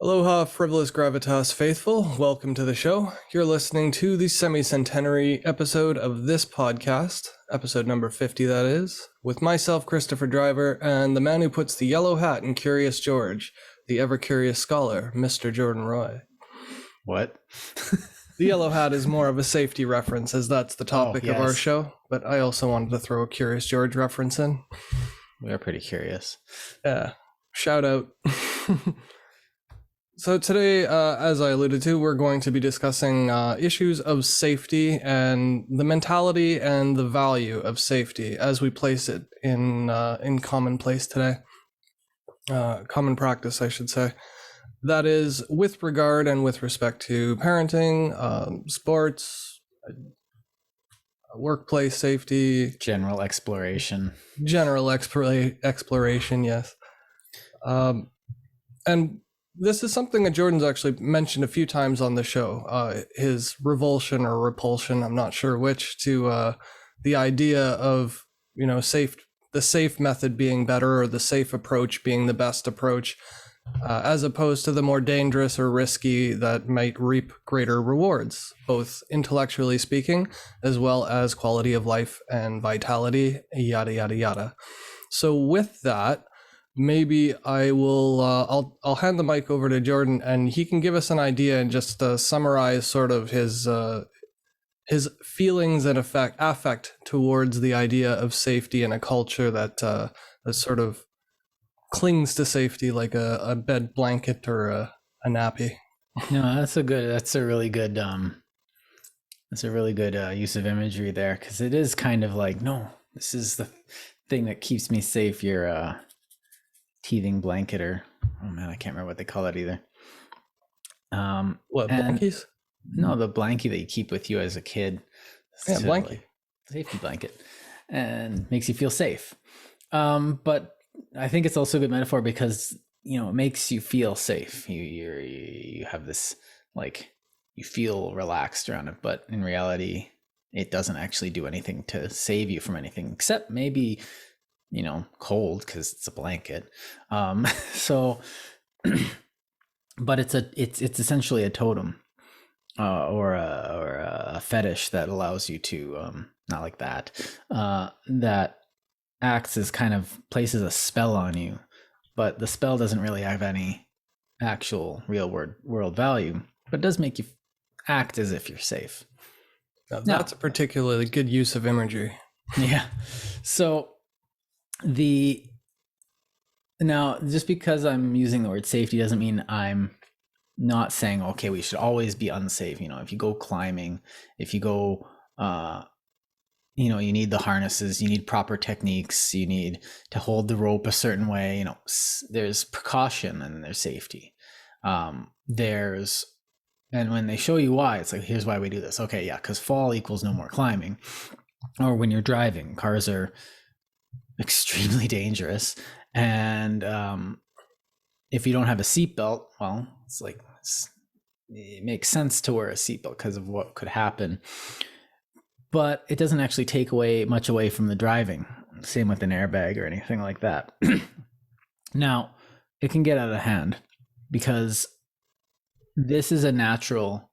Aloha, Frivolous Gravitas faithful. Welcome to the show. You're listening to the semi-centenary episode of this podcast, episode number 50 that is, with myself, Christopher Driver, and the man who puts the yellow hat in Curious George, the ever-curious scholar, Mr. Jordan Roy. What? The yellow hat is more of a safety reference, as that's the topic of our show, but I also wanted to throw a Curious George reference in. We are pretty curious. Yeah, shout out. So today, as I alluded to, we're going to be discussing issues of safety and the mentality and the value of safety as we place it in commonplace today. Common practice, I should say. That is with regard and with respect to parenting, sports, workplace safety. General exploration. General exploration, yes. And this is something that Jordan's actually mentioned a few times on the show, his revulsion or repulsion, I'm not sure which, to the idea of, the safe method being better or the safe approach being the best approach, as opposed to the more dangerous or risky that might reap greater rewards, both intellectually speaking, as well as quality of life and vitality, yada, yada, yada. So with that, maybe I will, I'll hand the mic over to Jordan and he can give us an idea and just summarize sort of his feelings and affect towards the idea of safety in a culture that sort of clings to safety like a bed blanket or a nappy. No, that's a really good use of imagery there, because it is kind of like, no, this is the thing that keeps me safe. Your teething blanket, or oh man, I can't remember what they call it either. Blankies? No, the blankie that you keep with you as a kid. Yeah, blankie. Like, safety blanket, and makes you feel safe. But I think it's also a good metaphor because it makes you feel safe. You have this, like, you feel relaxed around it, but in reality, it doesn't actually do anything to save you from anything, except maybe cold, because it's a blanket. So, but it's essentially a totem, or a fetish that allows you to, not like that, that acts as kind of places a spell on you, but the spell doesn't really have any actual real world value, but does make you act as if you're safe. That's a particularly good use of imagery. Yeah. So now, just because I'm using the word safety doesn't mean I'm not saying, okay, we should always be unsafe. If you go climbing, if you go, you need the harnesses, you need proper techniques, you need to hold the rope a certain way. There's precaution and there's safety. And when they show you why, it's like, here's why we do this. Okay, yeah, because fall equals no more climbing. Or when you're driving, cars are extremely dangerous, and if you don't have a seatbelt, well, it makes sense to wear a seatbelt because of what could happen, but it doesn't actually take much away from the driving. Same with an airbag or anything like that. Now, it can get out of hand because this is a natural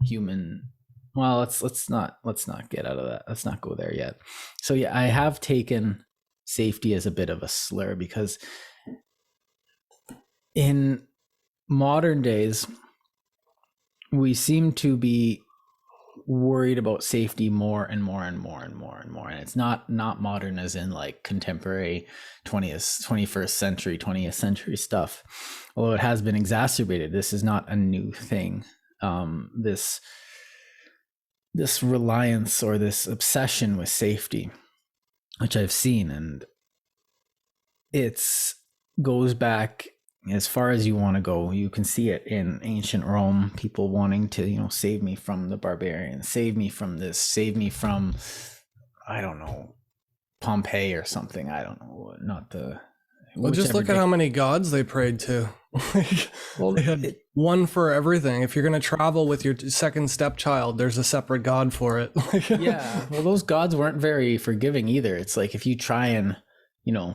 human. Well, let's not get out of that. Let's not go there yet. So yeah, I have taken safety as a bit of a slur because in modern days, we seem to be worried about safety more and more and more and more and more. And it's not modern as in like contemporary 21st century stuff, although it has been exacerbated. This is not a new thing. This reliance or this obsession with safety, which I've seen, and it's goes back as far as you want to go. You can see it in ancient Rome, people wanting to, save me from the barbarians, save me from this, save me from, I don't know, Pompeii or something. I don't know, not the... Well, just look at how many gods they prayed to. Well, they had one for everything. If you're going to travel with your second stepchild, there's a separate god for it. Yeah. Well, those gods weren't very forgiving either. It's like, if you try and,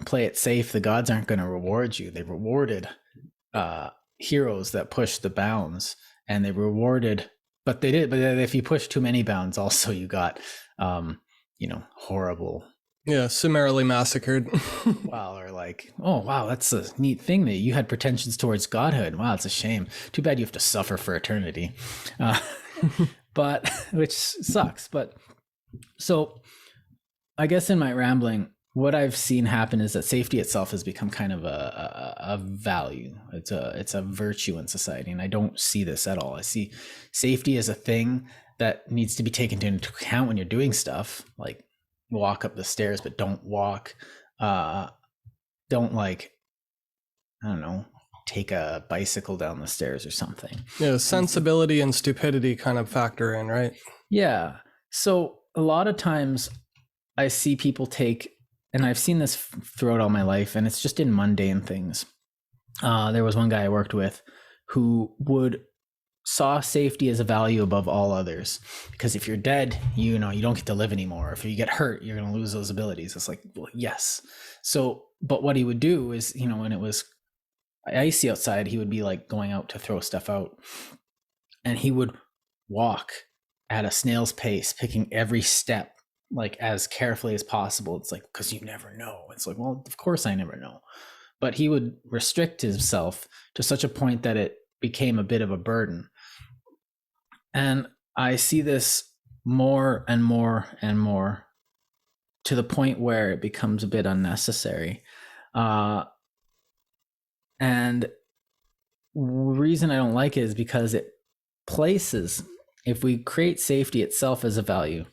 play it safe, the gods aren't going to reward you. They rewarded, heroes that pushed the bounds and they rewarded, but if you push too many bounds, also you got, horrible. Yeah, summarily massacred. Wow, or like, oh wow, that's a neat thing that you had pretensions towards godhood. Wow, it's a shame. Too bad you have to suffer for eternity. But which sucks. But so I guess in my rambling, what I've seen happen is that safety itself has become kind of a value. It's a virtue in society, and I don't see this at all. I see safety as a thing that needs to be taken into account when you're doing stuff like walk up the stairs, but don't walk. Don't take a bicycle down the stairs or something. Yeah, sensibility and stupidity kind of factor in, right? Yeah. So a lot of times I see people take, and I've seen this throughout all my life, and it's just in mundane things. There was one guy I worked with who saw safety as a value above all others, because if you're dead, you don't get to live anymore. If you get hurt, you're going to lose those abilities. It's like, well, yes. So, but what he would do is, when it was icy outside, he would be like going out to throw stuff out, and he would walk at a snail's pace, picking every step like as carefully as possible. It's like, because you never know. It's like, well, of course I never know. But he would restrict himself to such a point that it became a bit of a burden. And I see this more and more and more, to the point where it becomes a bit unnecessary. And the reason I don't like it is because it places, if we create safety itself as a value,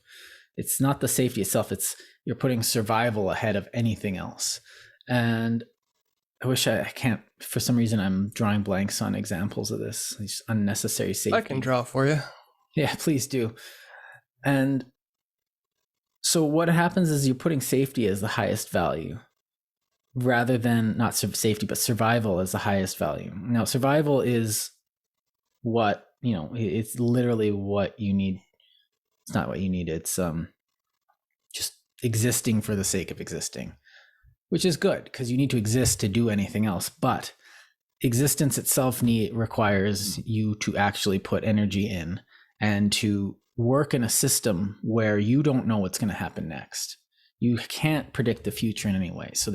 it's not the safety itself, you're putting survival ahead of anything else. And I wish I can't, for some reason I'm drawing blanks on examples of this, these unnecessary safety. I can draw for you. Yeah, please do. And so what happens is you're putting safety as the highest value, rather than not safety, but survival as the highest value. Now, survival is what, it's literally what you need. It's not what you need. It's just existing for the sake of existing, which is good because you need to exist to do anything else. But existence itself requires you to actually put energy in and to work in a system where you don't know what's going to happen next. You can't predict the future in any way. So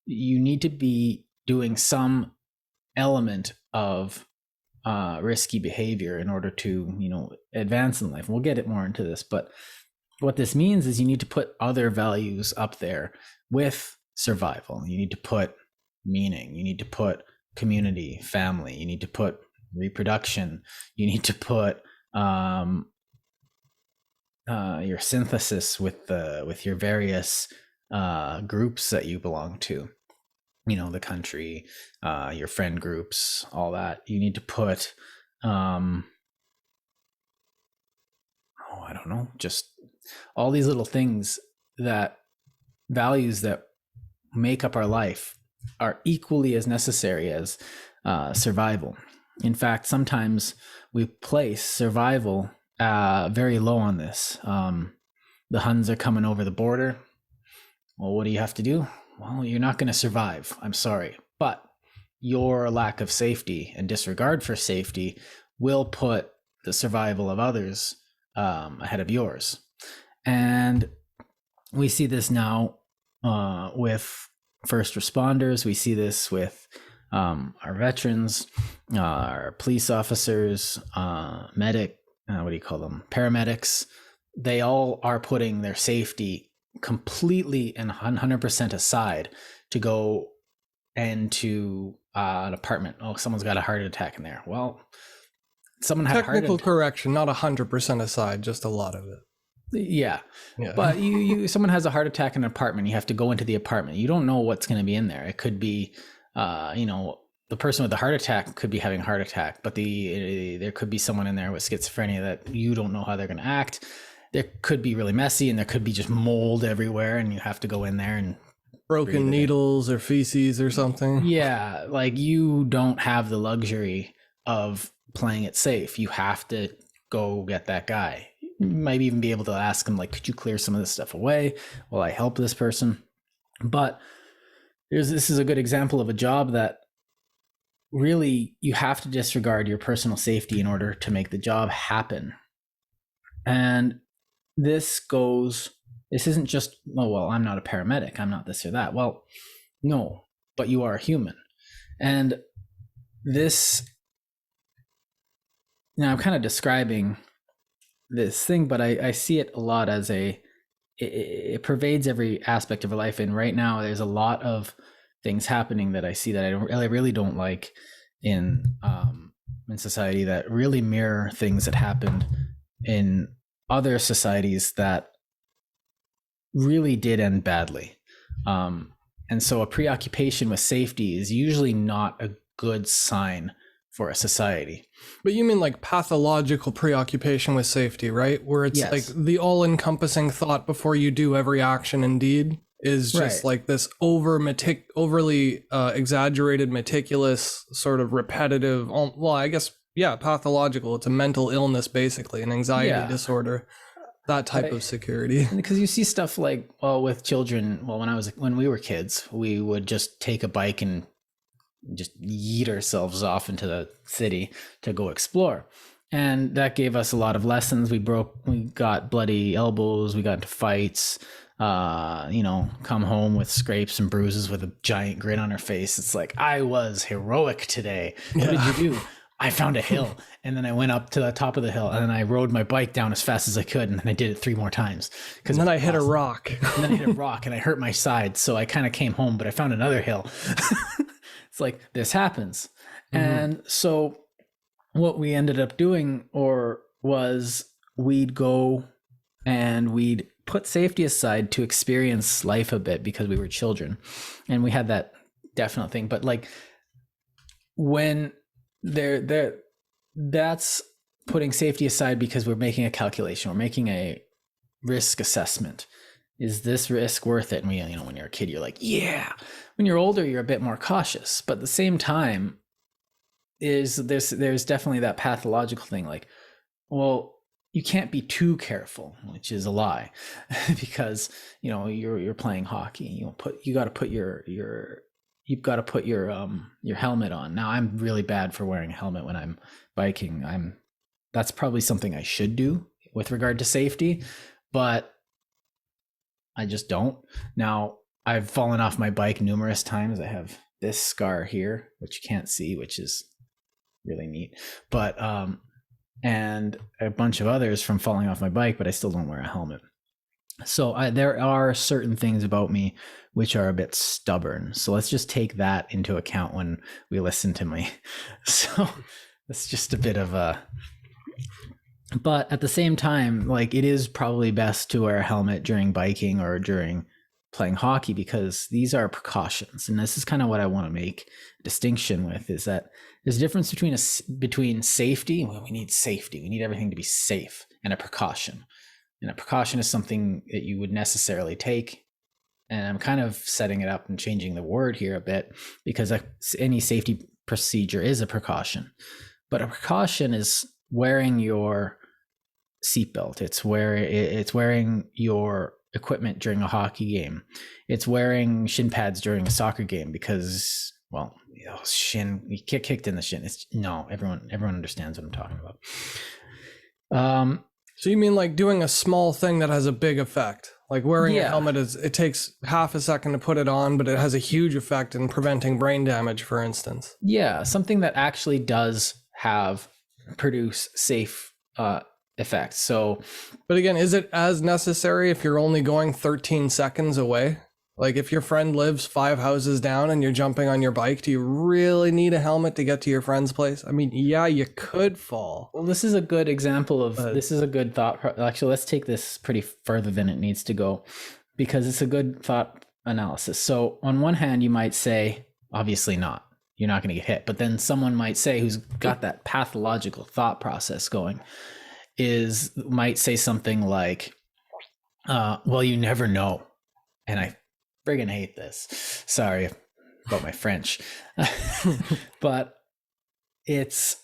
you need to be doing some element of risky behavior in order to, advance in life. We'll get it more into this, but what this means is you need to put other values up there with survival. You need to put meaning. You need to put community, family. You need to put reproduction. You need to put your synthesis with your various groups that you belong to, the country, your friend groups, all that. You need to put I don't know, just all these little things, that values that make up our life are equally as necessary as survival. In fact, sometimes we place survival very low on this. The Huns are coming over the border. Well, what do you have to do? Well, you're not going to survive. I'm sorry. But your lack of safety and disregard for safety will put the survival of others ahead of yours. And we see this now with first responders. We see this with our veterans, our police officers, paramedics. They all are putting their safety completely and 100% aside to go into an apartment. Oh, someone's got a heart attack in there. Well, someone had technical correction, not 100% aside, just a lot of it. Yeah. But someone has a heart attack in an apartment. You have to go into the apartment. You don't know what's going to be in there. It could be, the person with the heart attack could be having a heart attack, but there could be someone in there with schizophrenia that you don't know how they're going to act. There could be really messy, and there could be just mold everywhere, and you have to go in there and broken needles or feces or something. Yeah, like you don't have the luxury of playing it safe. You have to go get that guy. You might even be able to ask him, like, could you clear some of this stuff away while I help this person? But this is a good example of a job that really you have to disregard your personal safety in order to make the job happen. And this isn't just, oh, well, I'm not a paramedic, I'm not this or that. Well, no, but you are a human. And this, I'm kind of describing this thing, but I see it a lot as it pervades every aspect of our life. And right now there's a lot of things happening that I see that I really don't like in society, that really mirror things that happened in other societies that really did end badly. And so a preoccupation with safety is usually not a good sign for a society. But you mean like pathological preoccupation with safety, right? Where it's Yes. like the all-encompassing thought before you do every action and deed is just Right. like this overly exaggerated, meticulous, sort of repetitive, well, I guess, yeah, pathological. It's a mental illness, basically, an anxiety disorder, that type of security. Because you see stuff like, well, with children, well, when we were kids, we would just take a bike and just yeet ourselves off into the city to go explore. And that gave us a lot of lessons. We got bloody elbows, we got into fights, come home with scrapes and bruises with a giant grin on our face. It's like, I was heroic today. What did you do? I found a hill, and then I went up to the top of the hill, and then I rode my bike down as fast as I could, and then I did it 3 more times. And then I hit a rock. And then I hit a rock, and I hurt my side, so I kind of came home, but I found another hill. It's like, this happens. Mm-hmm. And so what we ended up doing was we'd go and we'd put safety aside to experience life a bit because we were children, and we had that definite thing. But like when that's putting safety aside because we're making a calculation, we're making a risk assessment. Is this risk worth it? And when you're a kid, you're like, yeah. When you're older, you're a bit more cautious. But at the same time, there's definitely that pathological thing. Like, well, you can't be too careful, which is a lie, because you're playing hockey. You've got to put your helmet on. Now, I'm really bad for wearing a helmet when I'm biking. That's probably something I should do with regard to safety, but I just don't. Now, I've fallen off my bike numerous times. I have this scar here, which you can't see, which is really neat. But and a bunch of others from falling off my bike, but I still don't wear a helmet. So there are certain things about me which are a bit stubborn. So let's just take that into account when we listen to me. So that's just a bit of a... But at the same time, like, it is probably best to wear a helmet during biking or during playing hockey, because these are precautions. And this is kind of what I want to make a distinction with, is that there's a difference between safety. Well, we need safety. We need everything to be safe, and a precaution. And a precaution is something that you would necessarily take. And I'm kind of setting it up and changing the word here a bit, because any safety procedure is a precaution. But a precaution is wearing your seatbelt. It's wearing your equipment during a hockey game. It's wearing shin pads during a soccer game because, well, you get kicked in the shin. Everyone understands what I'm talking about. So you mean like doing a small thing that has a big effect? Like wearing a helmet it takes half a second to put it on, but it has a huge effect in preventing brain damage, for instance. Yeah, something that actually does produce safe effects. So, but again, is it as necessary if you're only going 13 seconds away? Like if your friend lives 5 houses down and you're jumping on your bike, do you really need a helmet to get to your friend's place? I mean, yeah, you could fall. Well, this is a good example of, this is a good thought. Actually, let's take this pretty further than it needs to go, because it's a good thought analysis. So on one hand, you might say, obviously not. You're not going to get hit. But then someone might say, who's got that pathological thought process going, might say something like, well, you never know. And I friggin' hate this. Sorry about my French. But it's,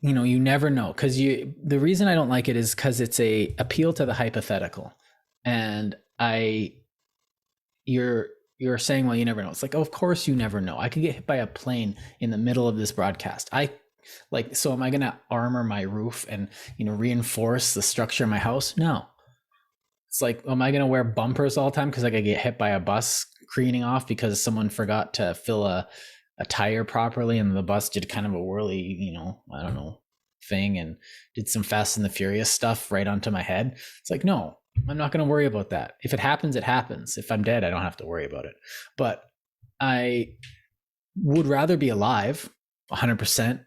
you never know. Because the reason I don't like it is because it's a appeal to the hypothetical. And you're you're saying, well, you never know. It's like, oh, of course you never know. I could get hit by a plane in the middle of this broadcast. So am I going to armor my roof and, reinforce the structure of my house? No. It's like, am I going to wear bumpers all the time because I could get hit by a bus careening off because someone forgot to fill a tire properly and the bus did kind of a whirly, I don't know, thing and did some Fast and the Furious stuff right onto my head? It's like, no, I'm not going to worry about that. If it happens, it happens. If I'm dead, I don't have to worry about it. But I would rather be alive 100%,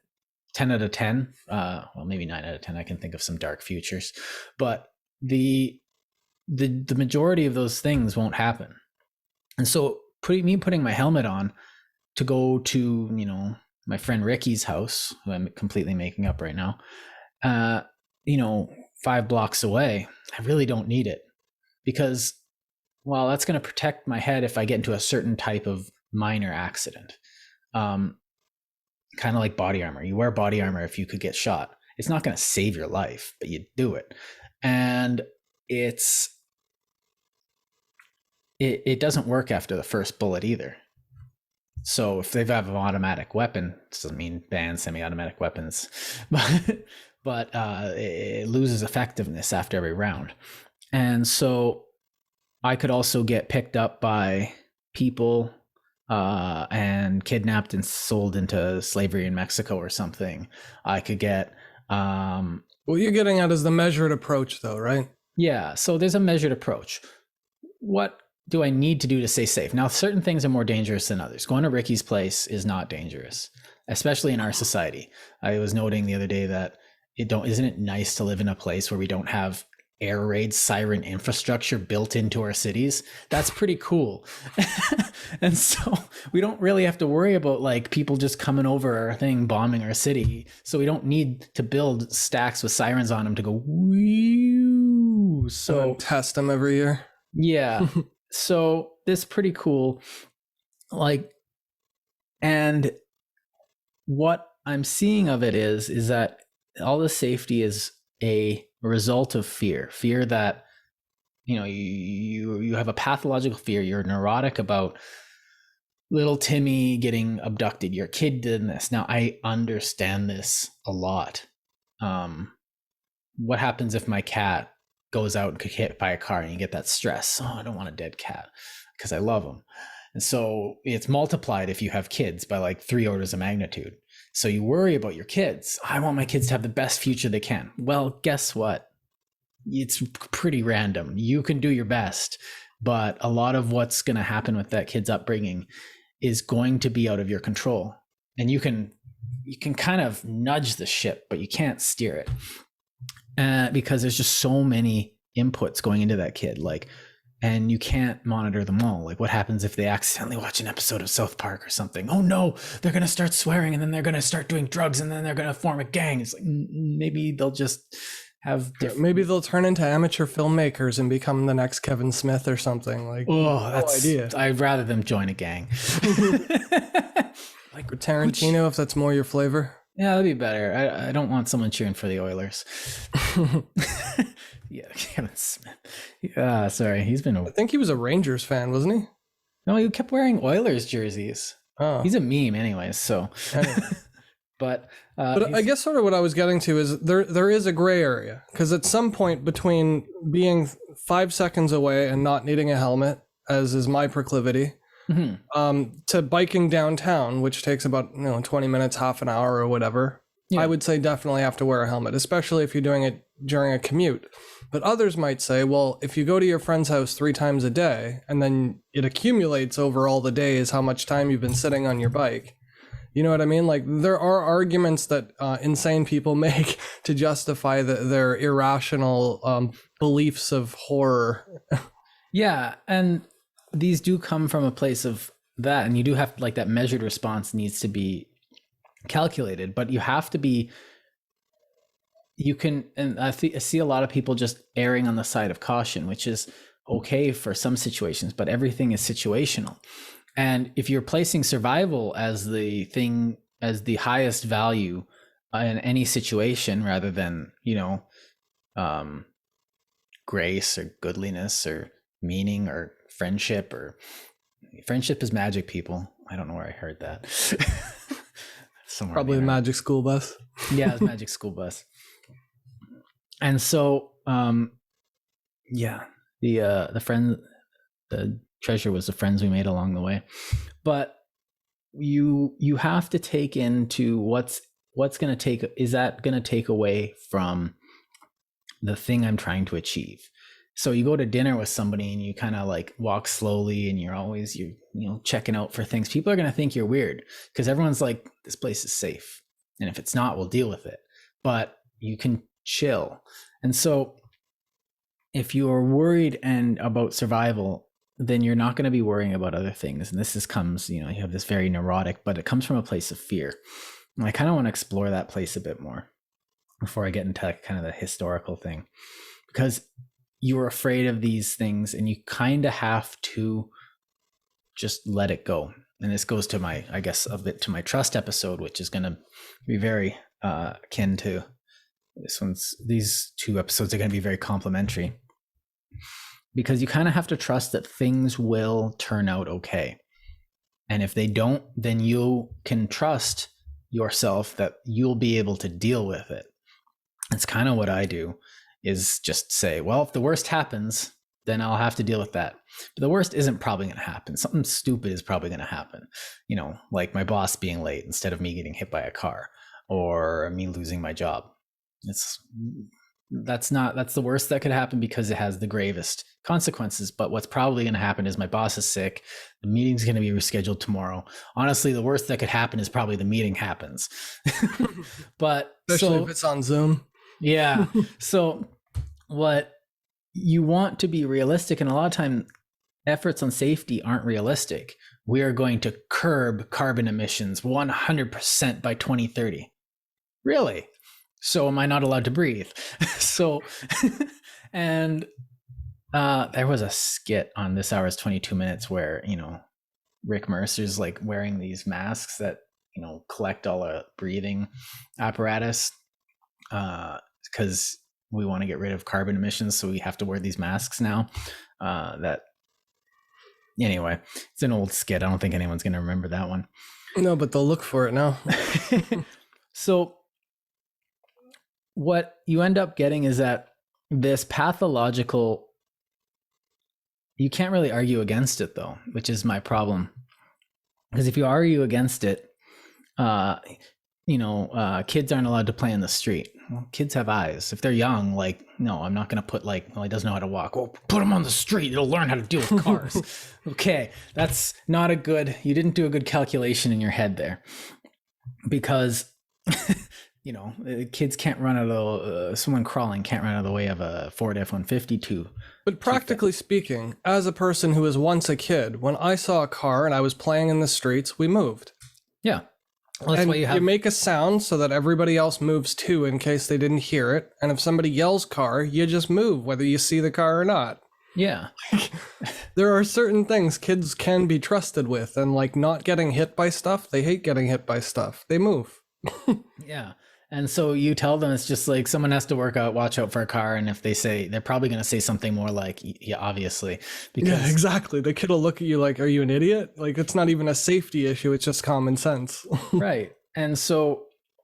10 out of 10, well, maybe 9 out of 10. I can think of some dark futures, but the majority of those things won't happen. And so putting my helmet on to go to, my friend Ricky's house, who I'm completely making up right now, 5 blocks away, I really don't need it because, well, that's going to protect my head if I get into a certain type of minor accident. Kind of like body armor. You wear body armor if you could get shot. It's not going to save your life, but you do it. And it doesn't work after the first bullet either. So if they have an automatic weapon, it doesn't mean ban semi-automatic weapons, but it loses effectiveness after every round. And so I could also get picked up by people and kidnapped and sold into slavery in Mexico or something. I could get... what you're getting at is the measured approach though, right? Yeah, so there's a measured approach. What do I need to do to stay safe? Now, certain things are more dangerous than others. Going to Ricky's place is not dangerous, especially in our society. I was noting the other day that isn't it nice to live in a place where we don't have air raid siren infrastructure built into our cities? That's pretty cool. And so we don't really have to worry about like people just coming over our thing, bombing our city. So we don't need to build stacks with sirens on them to go woo. So test them every year. Yeah. So this is pretty cool. Like, and what I'm seeing of it is that all the safety is a result of fear that, you have a pathological fear. You're neurotic about little Timmy getting abducted. Your kid did this. Now I understand this a lot. What happens if my cat goes out and get hit by a car and you get that stress? Oh, I don't want a dead cat because I love them. And so it's multiplied if you have kids by like 3 orders of magnitude. So you worry about your kids. I want my kids to have the best future they can. Well, guess what? It's pretty random. You can do your best, but a lot of what's going to happen with that kid's upbringing is going to be out of your control. And you can kind of nudge the ship, but you can't steer it. Because there's just so many inputs going into that kid, and you can't monitor them all. Like, what happens if they accidentally watch an episode of South Park or something? Oh no, they're going to start swearing and then they're going to start doing drugs and then they're going to form a gang. It's like, maybe they'll just have maybe they'll turn into amateur filmmakers and become the next Kevin Smith or something. Like, that's no idea. I'd rather them join a gang. Like Tarantino, if that's more your flavor. Yeah, that'd be better. I don't want someone cheering for the Oilers. Yeah, Kevin Smith. Yeah, sorry. He's been... I think he was a Rangers fan, wasn't he? No, he kept wearing Oilers jerseys. Oh. He's a meme anyways, so... Anyway. But I guess sort of what I was getting to is there is a gray area. Because at some point between being 5 seconds away and not needing a helmet, as is my proclivity... Mm-hmm. To biking downtown, which takes about 20 minutes, half an hour or whatever, yeah. I would say definitely have to wear a helmet, especially if you're doing it during a commute. But others might say, well, if you go to your friend's house 3 times a day and then it accumulates over all the days how much time you've been sitting on your bike, you know what I mean? Like, there are arguments that insane people make to justify their irrational beliefs of horror. Yeah, and these do come from a place of that, and you do have like that measured response needs to be calculated, but you have to be, and I see a lot of people just erring on the side of caution, which is okay for some situations, but everything is situational. And if you're placing survival as the thing, as the highest value in any situation, rather than, grace or goodliness or meaning or friendship or Friendship is magic, people. I don't know where I heard that. Somewhere Probably the magic school bus. Yeah, it's magic school bus. And so, yeah, the treasure was the friends we made along the way. But you have to take into what's going to take, is that going to take away from the thing I'm trying to achieve? So you go to dinner with somebody and you kind of like walk slowly and you're always, you know, checking out for things. People are going to think you're weird because everyone's like, this place is safe. And if it's not, we'll deal with it. But you can chill. And so if you are worried and about survival, then you're not going to be worrying about other things. And comes, you know, you have this very neurotic, but it comes from a place of fear. And I kind of want to explore that place a bit more before I get into kind of the historical thing, because you're afraid of these things and you kind of have to just let it go. And this goes to my, I guess, a bit to my trust episode, which is going to be very akin to these two episodes are going to be very complementary, because you kind of have to trust that things will turn out okay. And if they don't, then you can trust yourself that you'll be able to deal with it. It's kind of what I do, is just say, well, if the worst happens, then I'll have to deal with that. But the worst isn't probably going to happen. Something stupid is probably going to happen. You know, like my boss being late instead of me getting hit by a car, or me losing my job. That's the worst that could happen because it has the gravest consequences. But what's probably going to happen is my boss is sick. The meeting's going to be rescheduled tomorrow. Honestly, the worst that could happen is probably the meeting happens. But especially if it's on Zoom. Yeah. So what you want to be realistic, and a lot of time efforts on safety aren't realistic. We are going to curb carbon emissions 100% by 2030. Really? So am I not allowed to breathe? So, and there was a skit on This Hour is 22 Minutes where, you know, Rick Mercer's like wearing these masks that, you know, collect all the breathing apparatus, because we want to get rid of carbon emissions, so we have to wear these masks now. Anyway, it's an old skit. I don't think anyone's going to remember that one. No, but they'll look for it now. So what you end up getting is that this pathological, you can't really argue against it though, which is my problem. Because if you argue against it, kids aren't allowed to play in the street. Well, kids have eyes. If they're young, like, no, I'm not going to put like, well, he doesn't know how to walk. Well, put him on the street. It'll learn how to deal with cars. Okay. That's not you didn't do a good calculation in your head there, because, you know, kids can't run out of someone crawling can't run out of the way of a Ford F-150 But practically speaking, as a person who was once a kid, when I saw a car and I was playing in the streets, we moved. Yeah. Well, that's and why you make a sound so that everybody else moves too, in case they didn't hear it. And if somebody yells car, you just move, whether you see the car or not. Yeah. There are certain things kids can be trusted with, and like not getting hit by stuff, they hate getting hit by stuff. They move. Yeah. And so you tell them, it's just like someone has to watch out for a car. And if they say, they're probably going to say something more like, yeah, obviously. Because, yeah, exactly. The kid will look at you like, are you an idiot? Like, it's not even a safety issue. It's just common sense. Right. And so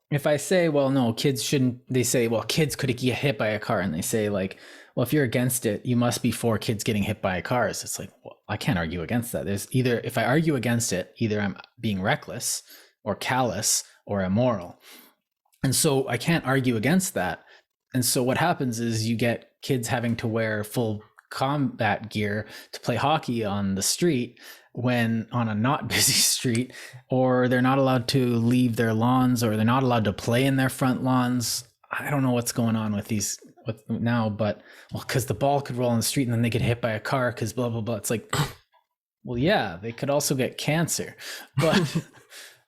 if I say, well, no, kids shouldn't, they say, well, kids could get hit by a car. And they say like, well, if you're against it, you must be for kids getting hit by cars. It's like, well, I can't argue against that. There's either, if I argue against it, either I'm being reckless or callous or immoral. And so I can't argue against that. And so what happens is you get kids having to wear full combat gear to play hockey on the street when on a not busy street, or they're not allowed to leave their lawns, or they're not allowed to play in their front lawns. I don't know what's going on with these now, but well, because the ball could roll on the street and then they get hit by a car because blah, blah, blah. It's like, well, yeah, they could also get cancer, but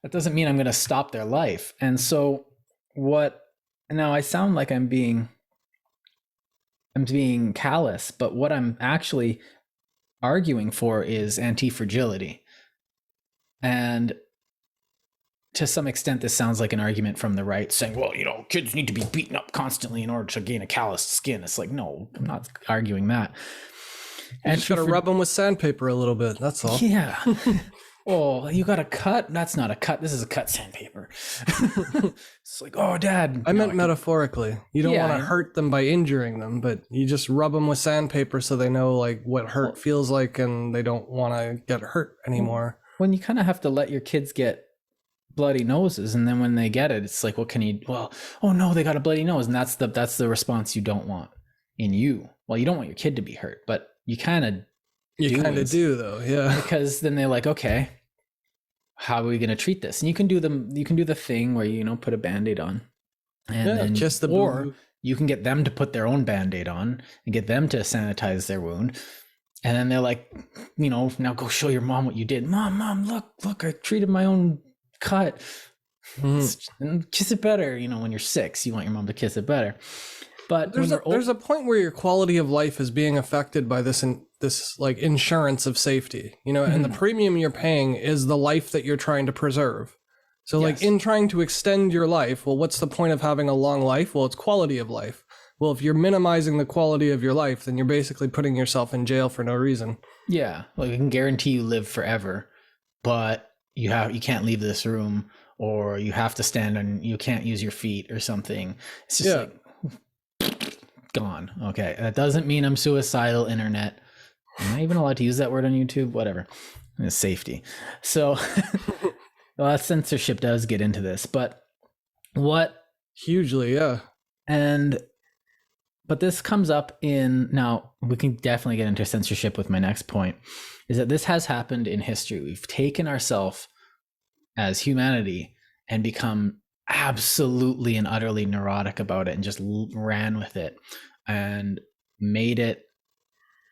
that doesn't mean I'm going to stop their life. And so now I sound like I'm being callous, but what I'm actually arguing for is anti-fragility. And to some extent, this sounds like an argument from the right saying, well, you know, kids need to be beaten up constantly in order to gain a calloused skin. It's like, no, I'm not arguing that. You just gotta rub them with sandpaper a little bit. That's all. Yeah. Oh, you got a cut? That's not a cut. This is a cut sandpaper. It's like, oh, Dad. I meant metaphorically. You don't want to hurt them by injuring them, but you just rub them with sandpaper so they know like what hurt feels like, and they don't want to get hurt anymore. When you kind of have to let your kids get bloody noses, and then when they get it, it's like, what can you? Well, oh no, they got a bloody nose, and that's the response you don't want in you. Well, you don't want your kid to be hurt, but you kind of. You kind of do though, yeah. Because then they're like, okay, how are we going to treat this? And you can do the thing where you put a Band-Aid on, and then just or you can get them to put their own Band-Aid on and get them to sanitize their wound, and then they're like, now go show your mom what you did. Mom, look, I treated my own cut. And kiss it better. When you're 6, you want your mom to kiss it better. But there's a point where your quality of life is being affected by this like insurance of safety, and the premium you're paying is the life that you're trying to preserve. So like in trying to extend your life, well, what's the point of having a long life? Well, it's quality of life. Well, if you're minimizing the quality of your life, then you're basically putting yourself in jail for no reason. Yeah, like I can guarantee you live forever, but you can't leave this room, or you have to stand and you can't use your feet or something. It's just like gone. Okay, that doesn't mean I'm suicidal. Internet, am I even allowed to use that word on YouTube? Whatever. It's safety. So well, that censorship does get into this, but hugely, yeah. But this comes up now we can definitely get into censorship with my next point, is that this has happened in history. We've taken ourselves as humanity and become absolutely and utterly neurotic about it and just ran with it and made it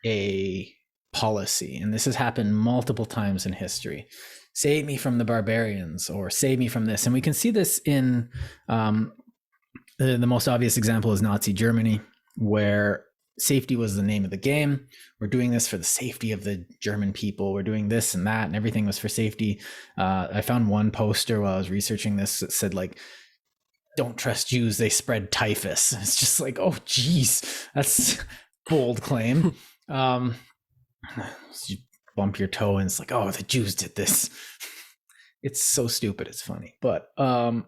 a policy. And this has happened multiple times in history. Save me from the barbarians, or save me from this. And we can see this in the most obvious example is Nazi Germany, where safety was the name of the game. We're doing this for the safety of the German people. We're doing this and that, and everything was for safety. I found one poster while I was researching this that said, like, don't trust Jews, they spread typhus. It's just like, oh, geez, that's bold claim. You bump your toe and it's like, oh, the Jews did this. It's so stupid, it's funny. But the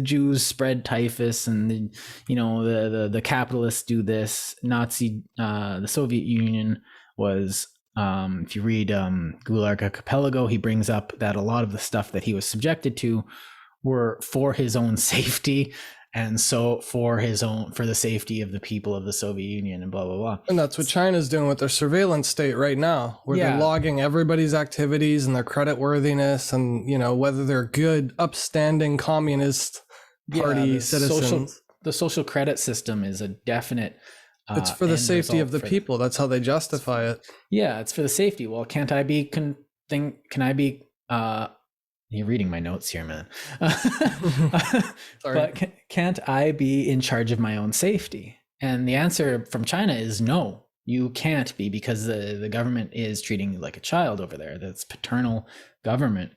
Jews spread typhus, and the capitalists do this. The Soviet Union was, if you read Gulag Archipelago, he brings up that a lot of the stuff that he was subjected to were for his own safety, and so for the safety of the people of the Soviet Union, and blah blah blah. And that's what China's doing with their surveillance state right now, where they're logging everybody's activities and their credit worthiness, and whether they're good, upstanding communist party citizens. The social credit system is a definite. It's for the safety of the people. That's how they justify it. Yeah, it's for the safety. Well, can't I be? Can I be? You're reading my notes here, man. Sorry. But can't I be in charge of my own safety? And the answer from China is no, you can't be, because the government is treating you like a child over there. That's paternal government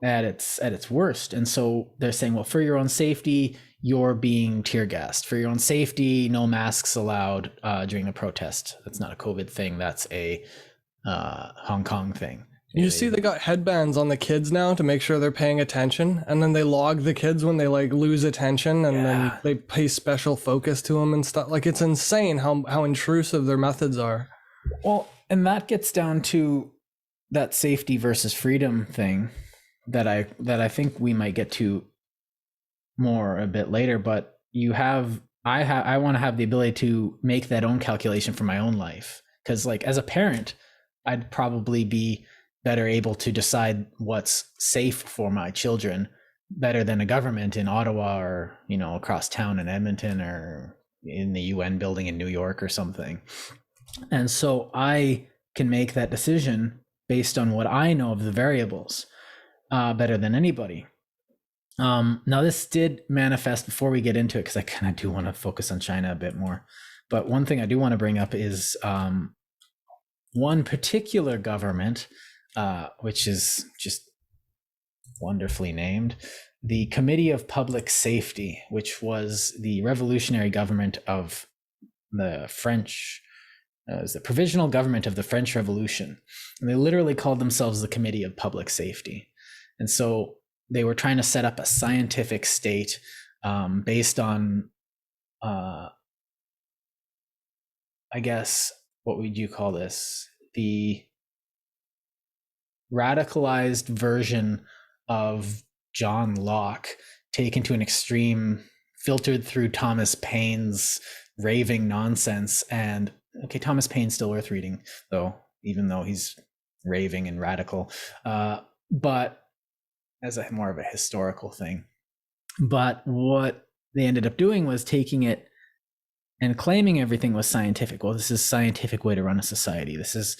at its worst. And so they're saying, well, for your own safety, you're being tear gassed. For your own safety, no masks allowed during the protest. That's not a COVID thing. That's a Hong Kong thing. You see they got headbands on the kids now to make sure they're paying attention, and then they log the kids when they like lose attention, and then they pay special focus to them and stuff. Like, it's insane how intrusive their methods are. Well, and that gets down to that safety versus freedom thing that I think we might get to more a bit later, but I want to have the ability to make that own calculation for my own life, because like as a parent, I'd probably be better able to decide what's safe for my children better than a government in Ottawa, or across town in Edmonton, or in the UN building in New York or something. And so I can make that decision based on what I know of the variables better than anybody. Now this did manifest, before we get into it, because I kind of do want to focus on China a bit more, but one thing I do want to bring up is one particular government, which is just wonderfully named, the Committee of Public Safety, which was the revolutionary government of the French it was the Provisional Government of the French Revolution. And they literally called themselves the Committee of Public Safety. And so they were trying to set up a scientific state based on, I guess, what would you call this? The radicalized version of John Locke taken to an extreme, filtered through Thomas Paine's raving nonsense. And okay, Thomas Paine's still worth reading, though, even though he's raving and radical, but as a more of a historical thing. But what they ended up doing was taking it and claiming everything was scientific. Well, this is a scientific way to run a society. This is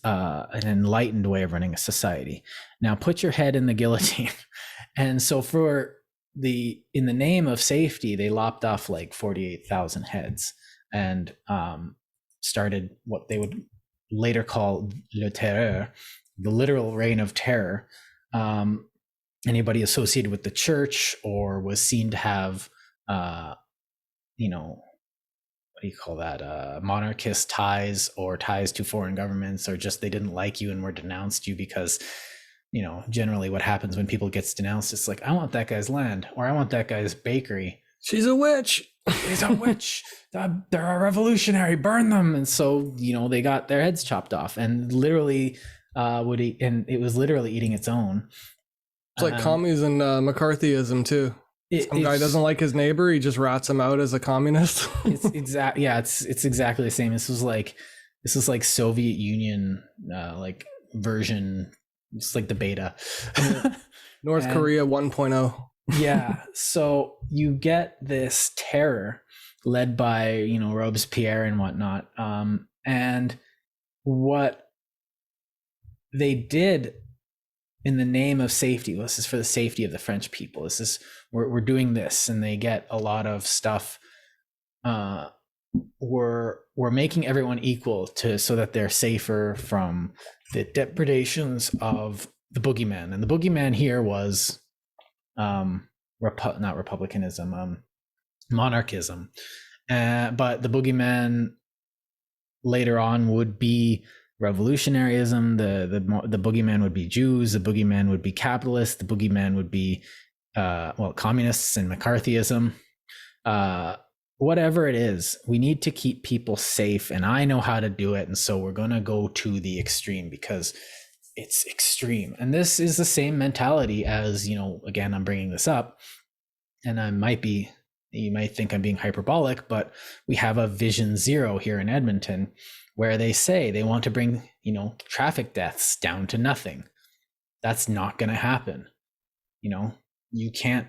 an enlightened way of running a society. Now put your head in the guillotine. And so in the name of safety, they lopped off like 48,000 heads and started what they would later call le terreur, the literal reign of terror. Anybody associated with the church or was seen to have, what do you call that? Monarchist ties or ties to foreign governments, or just they didn't like you and were denounced you because, generally what happens when people gets denounced, it's like, I want that guy's land, or I want that guy's bakery. She's a witch. She's a witch. They're a revolutionary. Burn them. And so, they got their heads chopped off and literally and it was literally eating its own. It's like commies and McCarthyism too. Some guy doesn't like his neighbor, he just rats him out as a communist. It's exactly the same. This was like Soviet Union version. It's like the beta. North Korea 1.0. Yeah. So you get this terror led by, Robespierre and whatnot. And what they did in the name of safety, well, this is for the safety of the French people. We're doing this, and they get a lot of stuff. We're making everyone equal so that they're safer from the depredations of the boogeyman. And the boogeyman here was not republicanism, monarchism. But the boogeyman later on would be revolutionaryism. The boogeyman would be Jews. The boogeyman would be capitalists. The boogeyman would be communists and McCarthyism. Whatever it is, we need to keep people safe, and I know how to do it. And so we're going to go to the extreme because it's extreme. And this is the same mentality as, again, I'm bringing this up, and you might think I'm being hyperbolic, but we have a Vision Zero here in Edmonton where they say they want to bring, traffic deaths down to nothing. That's not going to happen. You can't,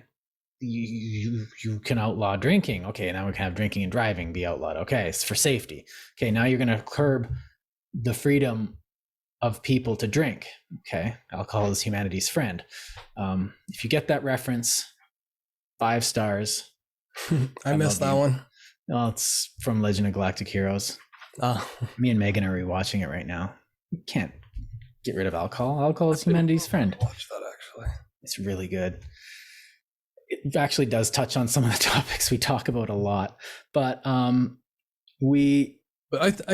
you can outlaw drinking. Okay, now we can have drinking and driving be outlawed. Okay, it's for safety. Okay, now you're going to curb the freedom of people to drink. Okay, alcohol is humanity's friend. If you get that reference, 5 stars. I missed that one. Oh, it's from Legend of Galactic Heroes. Me and Megan are rewatching it right now. You can't get rid of alcohol. Alcohol is humanity's friend. Watch that actually. It's really good. It actually does touch on some of the topics we talk about a lot, but I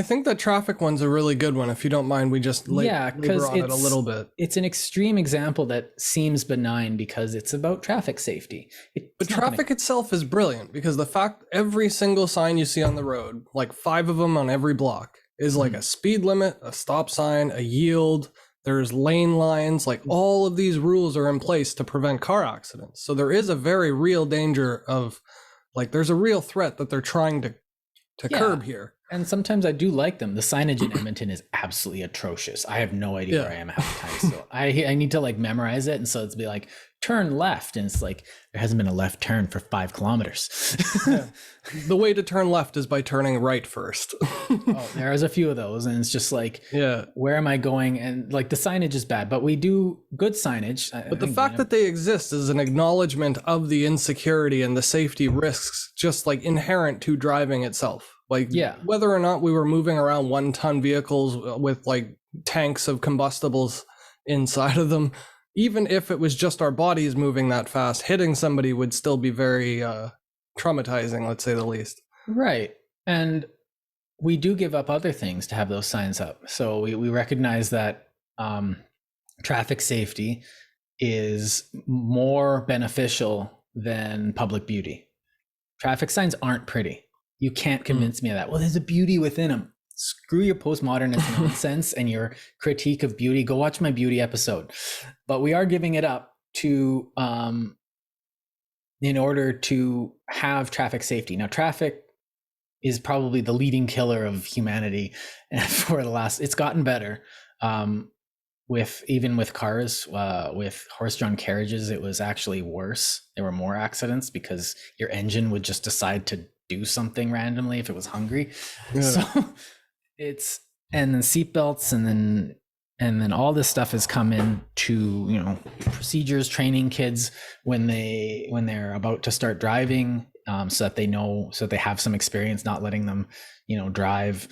think that traffic one's a really good one. If you don't mind, we just labor on it a little bit. It's an extreme example that seems benign because it's about traffic safety. But traffic itself is brilliant because the fact every single sign you see on the road, like 5 of them on every block, is like a speed limit, a stop sign, a yield. There's lane lines, like all of these rules are in place to prevent car accidents. So there is a very real danger of, there's a real threat that they're trying to curb here. And sometimes I do like them. The signage in Edmonton is absolutely atrocious. I have no idea where I am half the time. So I need to memorize it. And so it's be like, turn left. And it's like, there hasn't been a left turn for 5 kilometers. The way to turn left is by turning right first. There's a few of those. And it's just where am I going? And the signage is bad, but we do good signage. But the fact that they exist is an acknowledgement of the insecurity and the safety risks, just inherent to driving itself. Whether or not we were moving around 1-ton vehicles with tanks of combustibles inside of them, even if it was just our bodies moving that fast, hitting somebody would still be very traumatizing, let's say the least. Right. And we do give up other things to have those signs up. So we recognize that traffic safety is more beneficial than public beauty. Traffic signs aren't pretty. You can't convince me of that. Well, there's a beauty within them. Screw your postmodernist nonsense and your critique of beauty. Go watch my beauty episode. But we are giving it up to in order to have traffic safety. Now, traffic is probably the leading killer of humanity, and for the last, it's gotten better. With cars, with horse-drawn carriages, it was actually worse. There were more accidents because your engine would just decide to do something randomly if it was hungry. Yeah. So and then seatbelts, and then all this stuff has come in to, procedures, training kids when they're about to start driving, so that they have some experience, not letting them, drive.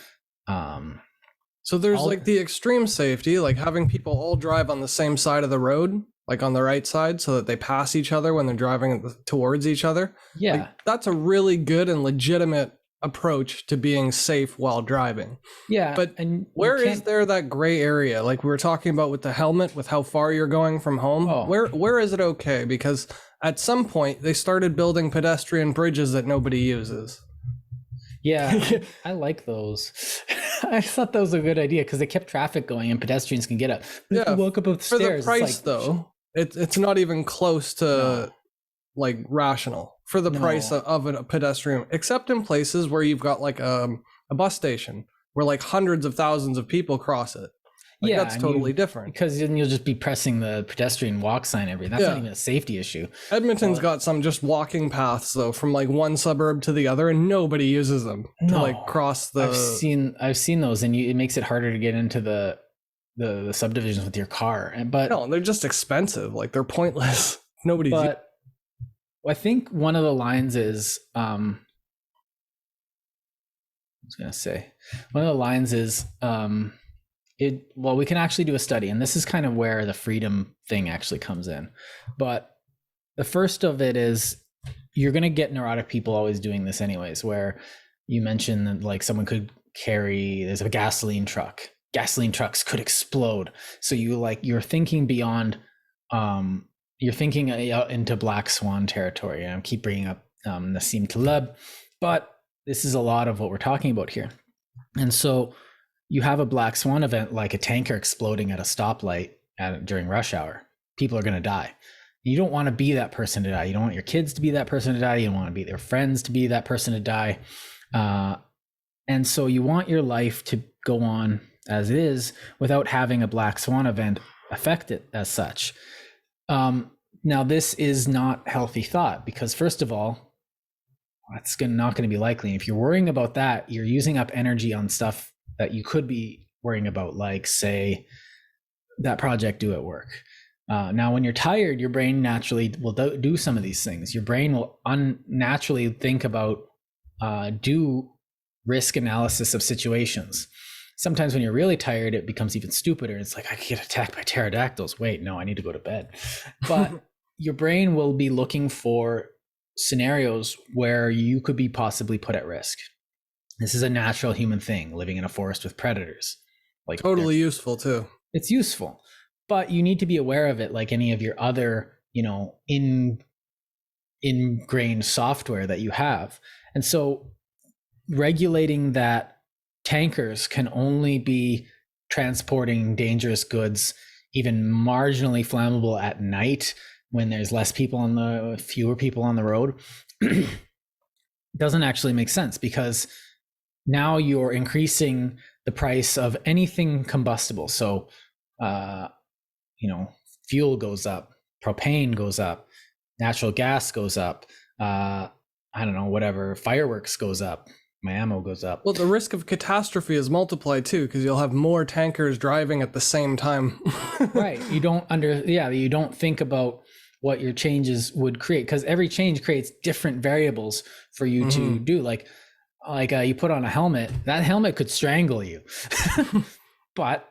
So there's like the extreme safety, like having people all drive on the same side of the road, like on the right side, so that they pass each other when they're driving towards each other. Yeah. Like, that's a really good and legitimate approach to being safe while driving. Yeah. But where is there that gray area? Like we were talking about with the helmet, with how far you're going from home. Oh. Where is it okay? Because at some point they started building pedestrian bridges that nobody uses. Yeah, I like those. I thought that was a good idea because they kept traffic going and pedestrians can get up. But if you walk up the stairs, for the price though, it's not even close to like rational for the price of a pedestrian, except in places where you've got like a bus station where like hundreds of thousands of people cross it. Like, yeah, that's totally different. Because then you'll just be pressing the pedestrian walk sign that's not even a safety issue. Edmonton's got some just walking paths though, from like one suburb to the other, and nobody uses them to like cross the. I've seen those, and it makes it harder to get into the subdivisions with your car. But no, they're just expensive. Like they're pointless. Nobody's. But I think one of the lines is. We can actually do a study, and this is kind of where the freedom thing actually comes in. But the first of it is you're going to get neurotic people always doing this anyways, where you mentioned that like someone could there's a gasoline truck. Gasoline trucks could explode. So you're thinking beyond, you're thinking out into Black Swan territory. And I keep bringing up Nassim Taleb, but this is a lot of what we're talking about here. And so you have a Black Swan event like a tanker exploding at a stoplight during rush hour. People are going to die. You don't want to be that person to die. You don't want your kids to be that person to die. You don't want to be their friends to be that person to die. And so you want your life to go on as is without having a Black Swan event affect it as such. Now, this is not healthy thought because, first of all, that's not going to be likely. And if you're worrying about that, you're using up energy on stuff that you could be worrying about, like, say, that project due at work. Now, when you're tired, your brain naturally will do some of these things. Your brain will unnaturally think about, do risk analysis of situations. Sometimes when you're really tired, it becomes even stupider. It's like, I could get attacked by pterodactyls. Wait, no, I need to go to bed. But your brain will be looking for scenarios where you could be possibly put at risk. This is a natural human thing, living in a forest with predators. Like totally useful too. It's useful, but you need to be aware of it like any of your other, ingrained software that you have. And so regulating that tankers can only be transporting dangerous goods, even marginally flammable at night when there's fewer people on the road, doesn't actually make sense because now you're increasing the price of anything combustible. So, fuel goes up, propane goes up, natural gas goes up, fireworks goes up, my ammo goes up. Well, the risk of catastrophe is multiplied too, because you'll have more tankers driving at the same time. Right. You don't think about what your changes would create, because every change creates different variables for you to do. Like you put on a helmet, that helmet could strangle you, but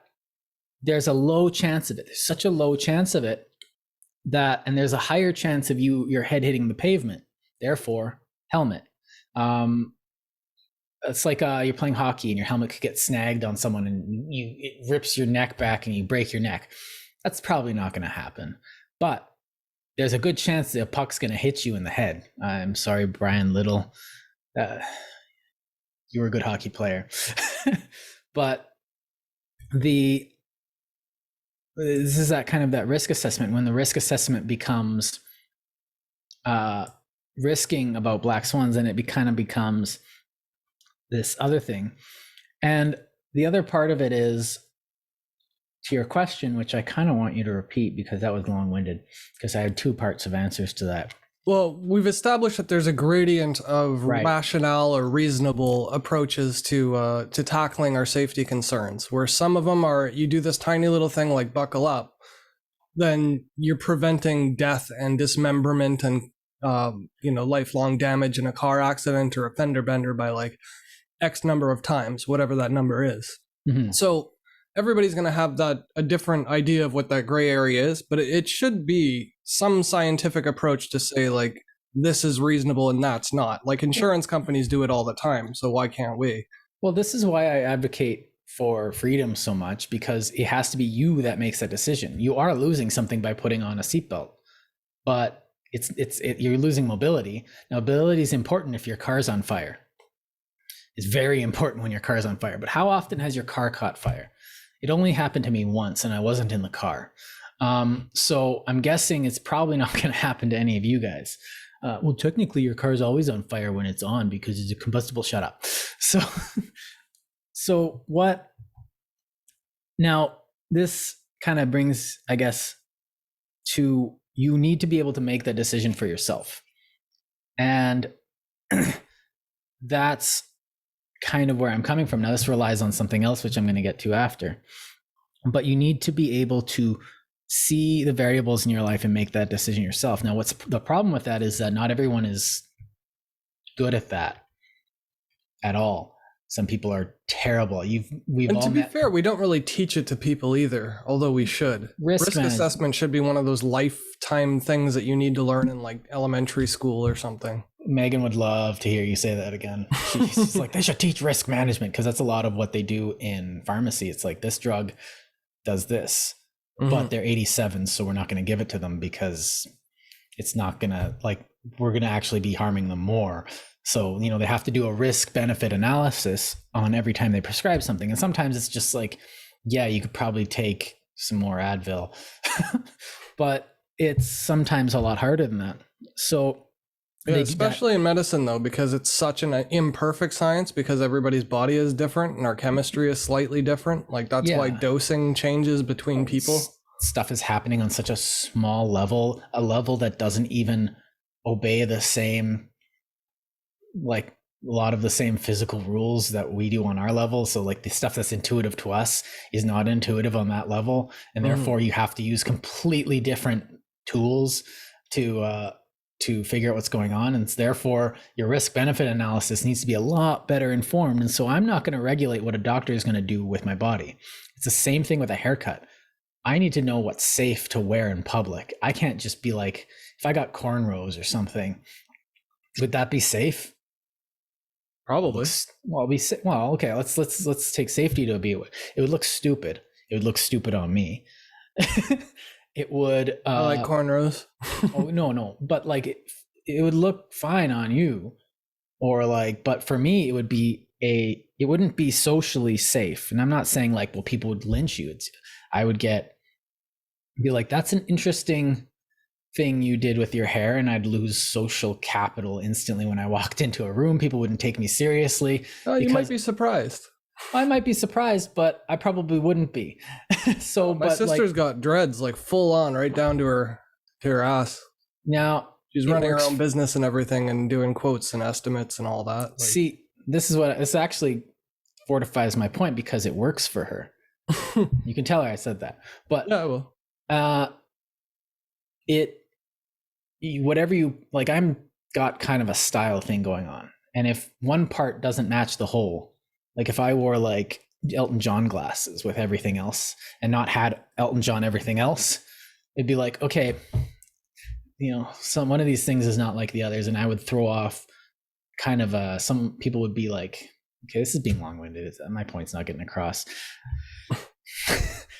there's a low chance of it. There's such a low chance of it and there's a higher chance of your head hitting the pavement. Therefore, helmet. it's like you're playing hockey and your helmet could get snagged on someone and it rips your neck back and you break your neck. That's probably not going to happen. But there's a good chance that a puck's going to hit you in the head. I'm sorry, Brian Little. You were a good hockey player. But this is that kind of that risk assessment. When the risk assessment becomes risking about black swans, and it kind of becomes this other thing. And the other part of it is, to your question, which I kind of want you to repeat because that was long-winded, because I had two parts of answers to that. Well, we've established that there's a gradient of rationale or reasonable approaches to tackling our safety concerns, where some of them are, you do this tiny little thing like buckle up, then you're preventing death and dismemberment and lifelong damage in a car accident or a fender bender by like X number of times, whatever that number is. Mm-hmm. So everybody's going to have a different idea of what that gray area is, but it should be some scientific approach to say like, this is reasonable and that's not. Like insurance companies do it all the time, so why can't we? Well, this is why I advocate for freedom so much, because it has to be you that makes that decision. You are losing something by putting on a seatbelt, but you're losing mobility. Now, mobility is important if your car's on fire. It's very important when your car's on fire. But how often has your car caught fire? It only happened to me once, and I wasn't in the car. So I'm guessing it's probably not going to happen to any of you guys. Well, technically, your car is always on fire when it's on because it's a combustible. Shut up. So what? Now, this kind of brings, I guess, to you need to be able to make that decision for yourself. And that's kind of where I'm coming from. Now, this relies on something else, which I'm going to get to after. But you need to be able to see the variables in your life and make that decision yourself. Now, what's the problem with that is that not everyone is good at that at all. Some people are terrible. And to be fair, we don't really teach it to people either, although we should. Risk assessment should be one of those lifetime things that you need to learn in like elementary school or something. Megan would love to hear you say that again. She's like, they should teach risk management, because that's a lot of what they do in pharmacy. It's like, this drug does this, but they're 87, so we're not going to give it to them because it's not going to, like, we're going to actually be harming them more. So, they have to do a risk benefit analysis on every time they prescribe something. And sometimes it's just like, yeah, you could probably take some more Advil, but it's sometimes a lot harder than that. So, yeah, especially in medicine, though, because it's such an imperfect science, because everybody's body is different and our chemistry is slightly different. Like that's why dosing changes between people. Stuff is happening on such a small level, a level that doesn't even obey the same, like a lot of the same physical rules that we do on our level. So like the stuff that's intuitive to us is not intuitive on that level. And therefore you have to use completely different tools to figure out what's going on. And therefore your risk benefit analysis needs to be a lot better informed. And so I'm not going to regulate what a doctor is going to do with my body. It's the same thing with a haircut. I need to know what's safe to wear in public. I can't just be like, if I got cornrows or something, would that be safe? Probably. Well, okay. Let's take safety to be. It would look stupid. It would look stupid on me. It would. I like cornrows. Oh no! But like, it would look fine on you, or like, but for me, it wouldn't be socially safe. And I'm not saying like, well, people would lynch you. I would be like, that's an interesting thing you did with your hair, and I'd lose social capital instantly when I walked into a room. People wouldn't take me seriously. Oh, you might be surprised. I might be surprised, but I probably wouldn't be. So my sister's got dreads like full on right down to her ass. Now she's running her own business and everything and doing quotes and estimates and all that. See, this actually fortifies my point, because it works for her. You can tell her I said that. But yeah, well. Whatever you like, I'm got kind of a style thing going on. And if one part doesn't match the whole, like if I wore like Elton John glasses with everything else and not had Elton John everything else, it'd be like, okay, one of these things is not like the others. And I would throw off kind of some people would be like, Okay, this is being long-winded. My point's not getting across.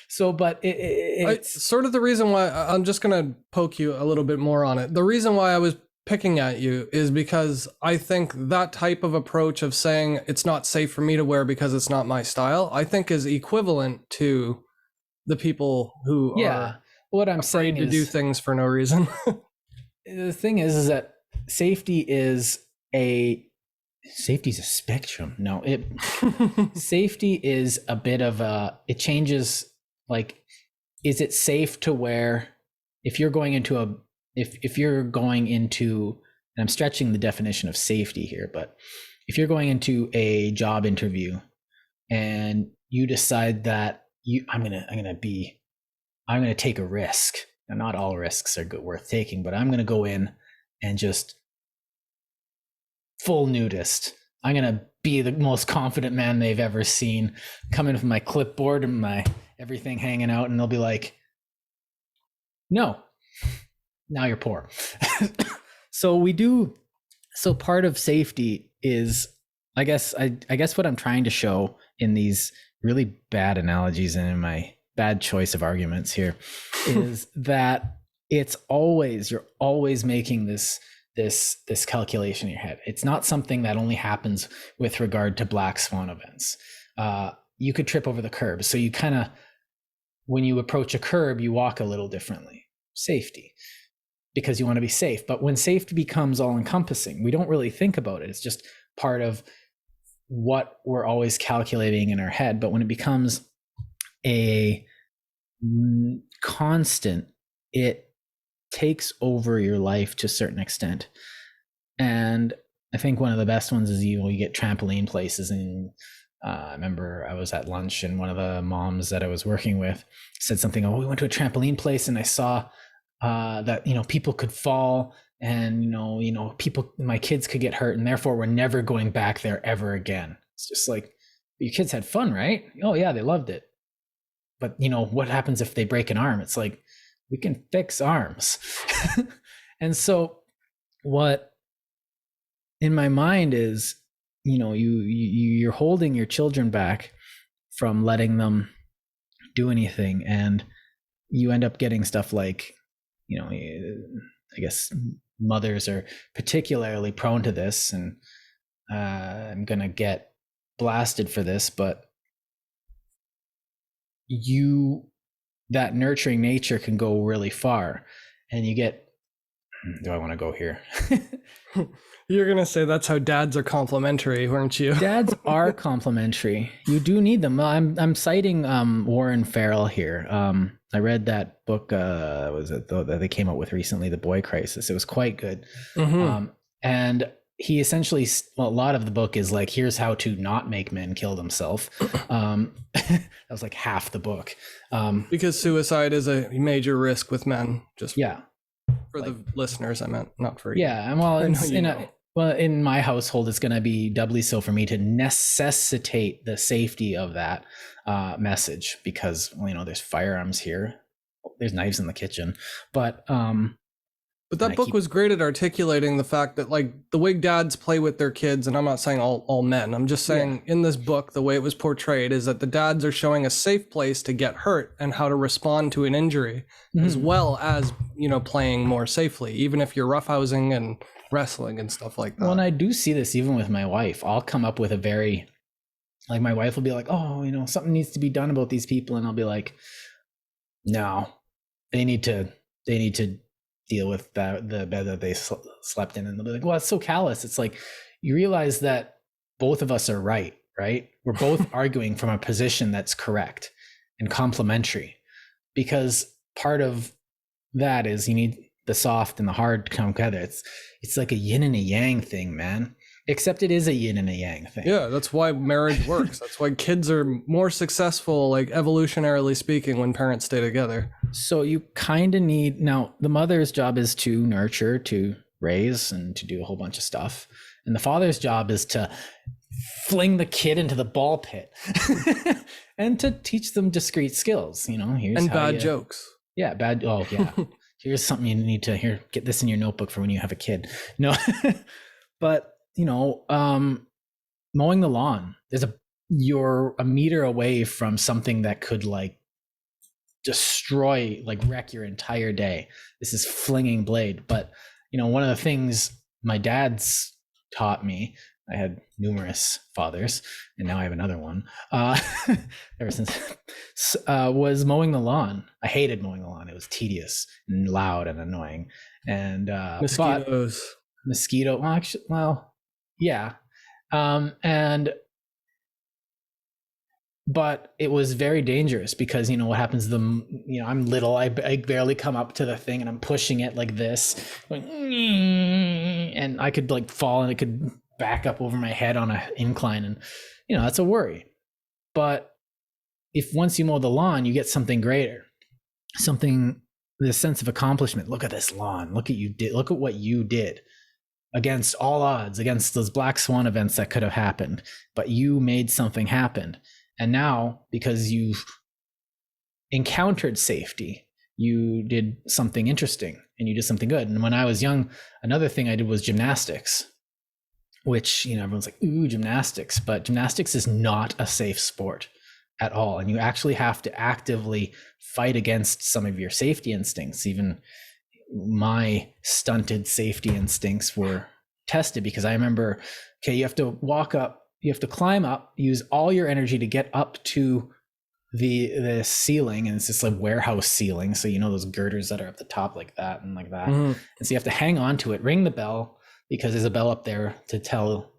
So, but it's sort of the reason why I'm just going to poke you a little bit more on it. The reason why I was picking at you is because I think that type of approach of saying it's not safe for me to wear because it's not my style, I think is equivalent to the people who are what I'm afraid saying to is, do things for no reason. The thing is that safety's a spectrum. No, safety is a bit of it changes. Like, is it safe to wear if you're going into if you're going into, and I'm stretching the definition of safety here, but if you're going into a job interview and you decide that I'm gonna take a risk. Now, not all risks are worth taking, but I'm gonna go in and just full nudist. I'm gonna be the most confident man they've ever seen. Come in with my clipboard and my everything hanging out, and they'll be like, "No, now you're poor." So part of safety is, I guess what I'm trying to show in these really bad analogies and in my bad choice of arguments here is that you're always making this calculation in your head. It's not something that only happens with regard to black swan events. You could trip over the curb. So you kind of, when you approach a curb, you walk a little differently. Safety, because you want to be safe. But when safety becomes all encompassing, we don't really think about it. It's just part of what we're always calculating in our head. But when it becomes a constant, it takes over your life to a certain extent. And I think one of the best ones is you get trampoline places. And I remember I was at lunch and one of the moms that I was working with said something, "Oh, we went to a trampoline place and I saw that people could fall and people, my kids could get hurt, and therefore we're never going back there ever again." It's just like, your kids had fun, right? Oh yeah, they loved it. But what happens if they break an arm? It's like, we can fix arms. And so what in my mind is, you're holding your children back from letting them do anything, and you end up getting stuff like, I guess mothers are particularly prone to this, and I'm gonna get blasted for this, but that nurturing nature can go really far, and you get, do I want to go here? You're going to say that's how dads are complimentary, weren't you? Dads are complimentary. You do need them. I'm citing Warren Farrell here. I read that book, that they came out with recently, The Boy Crisis. It was quite good. Mm-hmm. And he essentially, a lot of the book is like, here's how to not make men kill themselves. That was like half the book. Because suicide is a major risk with men. Just for the listeners, I meant, not for you. Yeah, and in my household, it's going to be doubly so for me to necessitate the safety of that message, because there's firearms here, there's knives in the kitchen, but that book was great at articulating the fact that, like, the way dads play with their kids, and I'm not saying all men, I'm just saying in this book, the way it was portrayed is that the dads are showing a safe place to get hurt and how to respond to an injury, as well as, playing more safely, even if you're roughhousing and wrestling and stuff like that. Well, and I do see this even with my wife. I'll come up with my wife will be like, "Oh, something needs to be done about these people." And I'll be like, "No, they need to deal with the bed that they slept in." And they'll be like, "Well, it's so callous." It's like, you realize that both of us are right? We're both arguing from a position that's correct and complementary, because part of that is you need the soft and the hard to come together. It's like a yin and a yang thing, man. Except it is a yin and a yang thing. Yeah, that's why marriage works. That's why kids are more successful, like evolutionarily speaking, when parents stay together. So you kind of need, now the mother's job is to nurture, to raise, and to do a whole bunch of stuff. And the father's job is to fling the kid into the ball pit and to teach them discrete skills. Here's and bad jokes. Yeah, bad. Oh, yeah. Here's something you need to get this in your notebook for when you have a kid. No, but mowing the lawn. You're a meter away from something that could like destroy, like wreck your entire day. This is flinging blade. But one of the things my dad's taught me, I had numerous fathers and now I have another one, ever since, was mowing the lawn. I hated mowing the lawn. It was tedious and loud and annoying. And mosquito, yeah. But it was very dangerous because what happens, I'm little, I barely come up to the thing and I'm pushing it like this, and I could like fall and it could back up over my head on an incline, and that's a worry. But if once you mow the lawn, you get something greater, this sense of accomplishment. Look at this lawn, look at what you did against all odds, against those black swan events that could have happened, but you made something happen. And now, because you've encountered safety, you did something interesting and you did something good. And when I was young, another thing I did was gymnastics, which, everyone's like, ooh, gymnastics. But gymnastics is not a safe sport at all. And you actually have to actively fight against some of your safety instincts. Even my stunted safety instincts were tested, because I remember, you have to walk up, you have to climb up, use all your energy to get up to the ceiling, and it's just like warehouse ceiling. So those girders that are at the top like that and like that. Mm-hmm. And so you have to hang on to it, ring the bell, because there's a bell up there to tell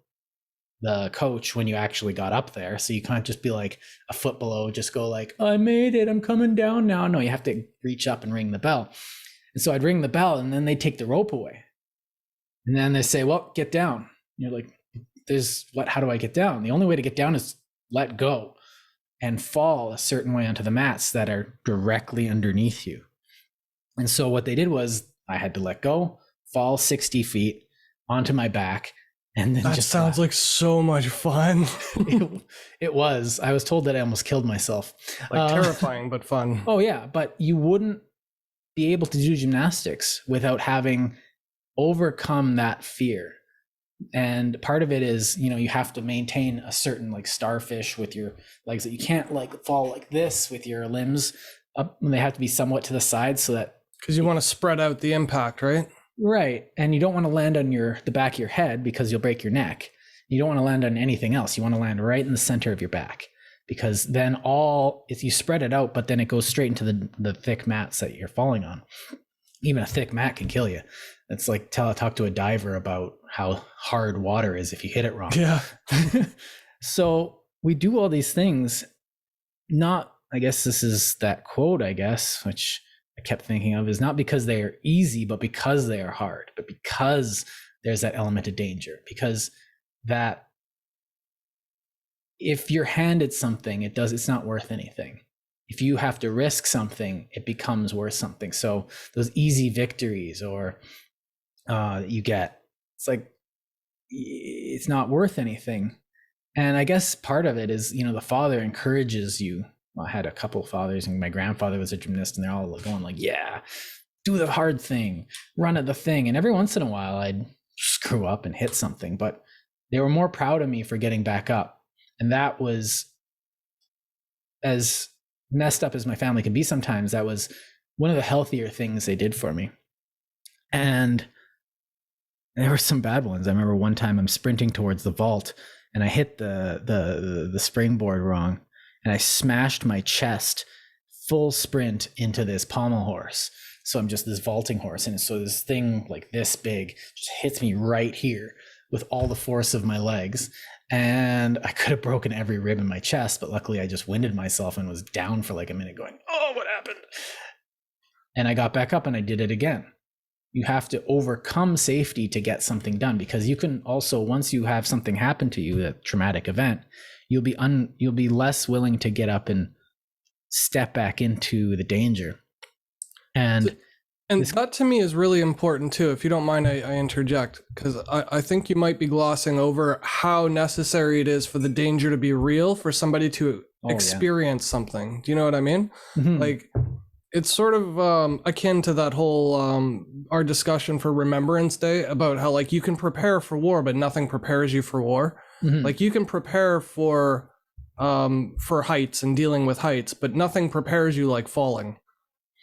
the coach when you actually got up there. So you can't just be like a foot below, just go like, I made it, I'm coming down now. No, you have to reach up and ring the bell. And so I'd ring the bell, and then they take the rope away. And then they say, well, get down. And you're like, how do I get down? The only way to get down is let go and fall a certain way onto the mats that are directly underneath you. And so what they did was I had to let go, fall 60 feet onto my back, and then that sounds like so much fun. It was. I was told that I almost killed myself. Like terrifying, but fun. Oh yeah, but you wouldn't be able to do gymnastics without having overcome that fear. And part of it is, you have to maintain a certain like starfish with your legs, that you can't like fall like this with your limbs up, and they have to be somewhat to the side, so that, because you want to spread out the impact, right? Right. And you don't want to land on the back of your head, because you'll break your neck. You don't want to land on anything else. You want to land right in the center of your back, because then if you spread it out, but then it goes straight into the thick mats that you're falling on. Even a thick mat can kill you. It's like talk to a diver about how hard water is if you hit it wrong. Yeah. So we do all these things, I guess this is that quote, which I kept thinking of, is not because they are easy, but because they are hard, but because there's that element of danger. Because that if you're handed something, it's not worth anything. If you have to risk something, it becomes worth something. So those easy victories or you get, it's like, it's not worth anything. And I guess part of it is, the father encourages you. Well, I had a couple of fathers, and my grandfather was a gymnast, and they're all going like, yeah, do the hard thing, run at the thing. And every once in a while I'd screw up and hit something, but they were more proud of me for getting back up. And that was, as messed up as my family can be sometimes, that was one of the healthier things they did for me. And there were some bad ones. I remember one time I'm sprinting towards the vault, and I hit the springboard wrong, and I smashed my chest full sprint into this pommel horse. So I'm just this vaulting horse, and so this thing like this big just hits me right here with all the force of my legs. And I could have broken every rib in my chest, but luckily I just winded myself and was down for like a minute going, oh, what happened? And I got back up and I did it again. You have to overcome safety to get something done, because you can also, once you have something happen to you, a traumatic event, you'll be less willing to get up and step back into the danger. And that to me is really important too. If you don't mind, I interject, because I think you might be glossing over how necessary it is for the danger to be real for somebody to experience something. Do you know what I mean? Mm-hmm. Like, it's sort of akin to that whole our discussion for Remembrance Day about how like you can prepare for war, but nothing prepares you for war. Like you can prepare for heights and dealing with heights, but nothing prepares you like falling.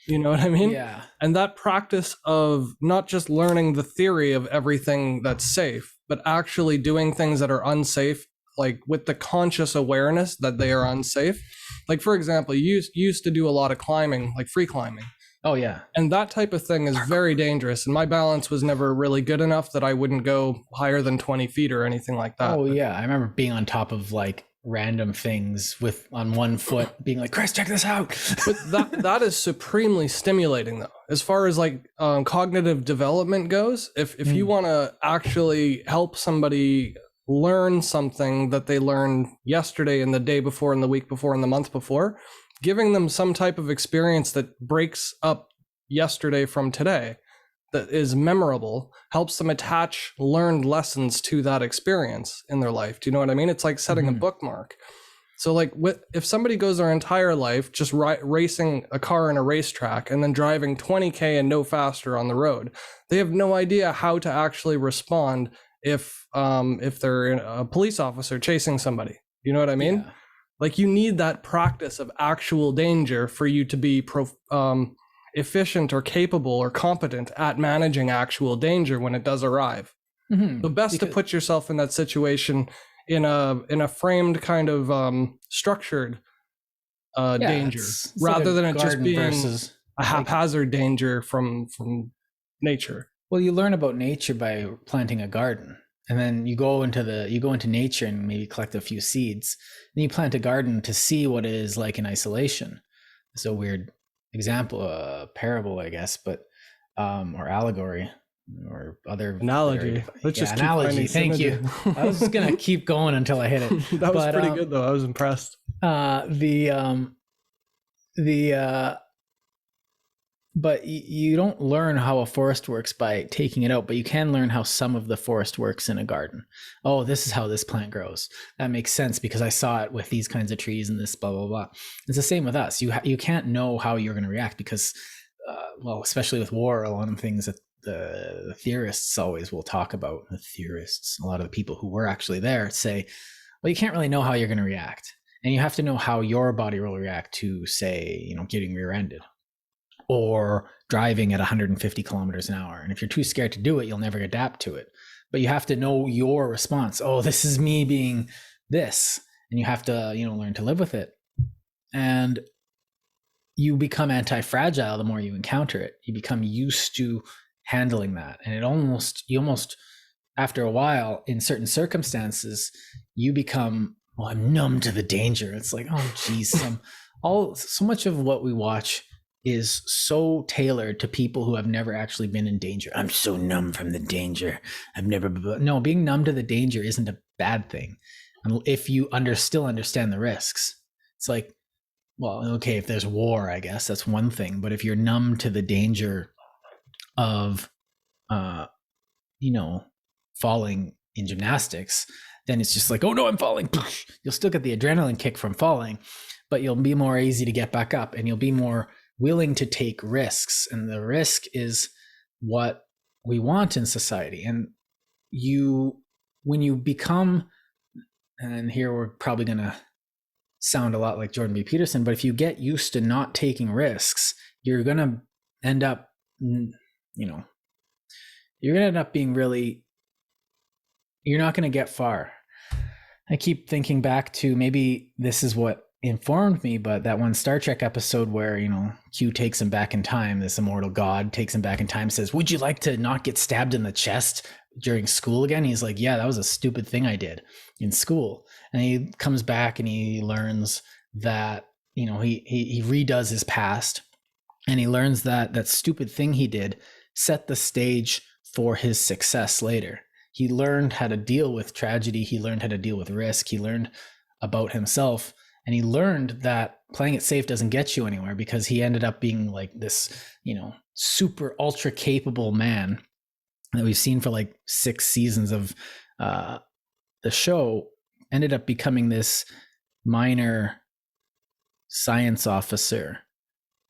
You know what I mean? Yeah. And that practice of not just learning the theory of everything that's safe, but actually doing things that are unsafe, like with the conscious awareness that they are unsafe. Like, for example, you used to do a lot of climbing, like free climbing. Oh, yeah. And that type of thing is very dangerous. And my balance was never really good enough that I wouldn't go higher than 20 feet or anything like that. Oh, yeah. I remember being on top of like random things on one foot, being like, Kris, check this out. But that is supremely stimulating, though. As far as like cognitive development goes, if you want to actually help somebody learn something that they learned yesterday and the day before and the week before and the month before, giving them some type of experience that breaks up yesterday from today, that is memorable, helps them attach learned lessons to that experience in their life. Do you know what I mean? It's like setting a bookmark. So like if somebody goes their entire life just racing a car in a racetrack and then driving 20K and no faster on the road, they have no idea how to actually respond if they're a police officer chasing somebody. You know what I mean? Yeah. Like you need that practice of actual danger for you to be efficient or capable or competent at managing actual danger when it does arrive. So best to put yourself in that situation in a framed kind of structured danger, rather than it just being a haphazard danger from nature. Well, you learn about nature by planting a garden. And then you go into nature and maybe collect a few seeds. Then you plant a garden to see what it is like in isolation. It's a weird example, parable, I guess, but or allegory or other analogy. Let's just analogy. Thank you. I was just gonna keep going until I hit it. That was pretty good, though. I was impressed. But you don't learn how a forest works by taking it out, but you can learn how some of the forest works in a garden. Oh, this is how this plant grows. That makes sense because I saw it with these kinds of trees and this blah, blah, blah. It's the same with us. You can't know how you're going to react because, well, especially with war, a lot of things that the theorists always will talk about, a lot of the people who were actually there say, well, you can't really know how you're going to react. And you have to know how your body will react to, say, getting rear-ended or driving at 150 kilometers an hour. And if you're too scared to do it, you'll never adapt to it. But you have to know your response. Oh, this is me being this. And you have to, learn to live with it. And you become anti-fragile the more you encounter it. You become used to handling that. And you almost, after a while, in certain circumstances, you become, well, I'm numb to the danger. It's like, oh, geez, so much of what we watch is so tailored to people who have never actually been in danger. I'm so numb from the danger. No, being numb to the danger isn't a bad thing. If you still understand the risks. It's like, well, okay, if there's war, I guess that's one thing. But if you're numb to the danger of, falling in gymnastics, then it's just like, oh no, I'm falling. You'll still get the adrenaline kick from falling, but you'll be more easy to get back up and you'll be more willing to take risks. And the risk is what we want in society. And when you become, and here we're probably going to sound a lot like Jordan B. Peterson, but if you get used to not taking risks, you're going to end up, being really, you're not going to get far. I keep thinking back to, maybe this is what informed me, but that one Star Trek episode where, Q takes him back in time, this immortal god takes him back in time, says, would you like to not get stabbed in the chest during school again? He's like, yeah, that was a stupid thing I did in school. And he comes back and he learns that, he redoes his past and he learns that stupid thing he did set the stage for his success later. He learned how to deal with tragedy. He learned how to deal with risk. He learned about himself. And he learned that playing it safe doesn't get you anywhere, because he ended up being like this, super ultra capable man that we've seen for like 6 seasons of the show, ended up becoming this minor science officer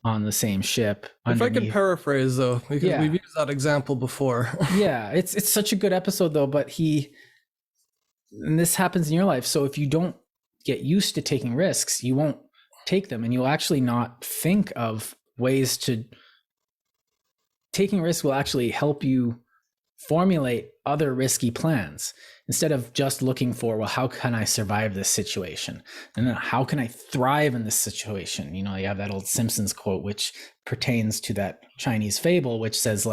on the same ship. If I could paraphrase, though, because we've used that example before. Yeah, it's such a good episode, though, but he and this happens in your life. So if you don't get used to taking risks, you won't take them, and you'll actually not think of ways to. Taking risks will actually help you formulate other risky plans instead of just looking for, well, how can I survive this situation? And then how can I thrive in this situation? You have that old Simpsons quote, which pertains to that Chinese fable, which says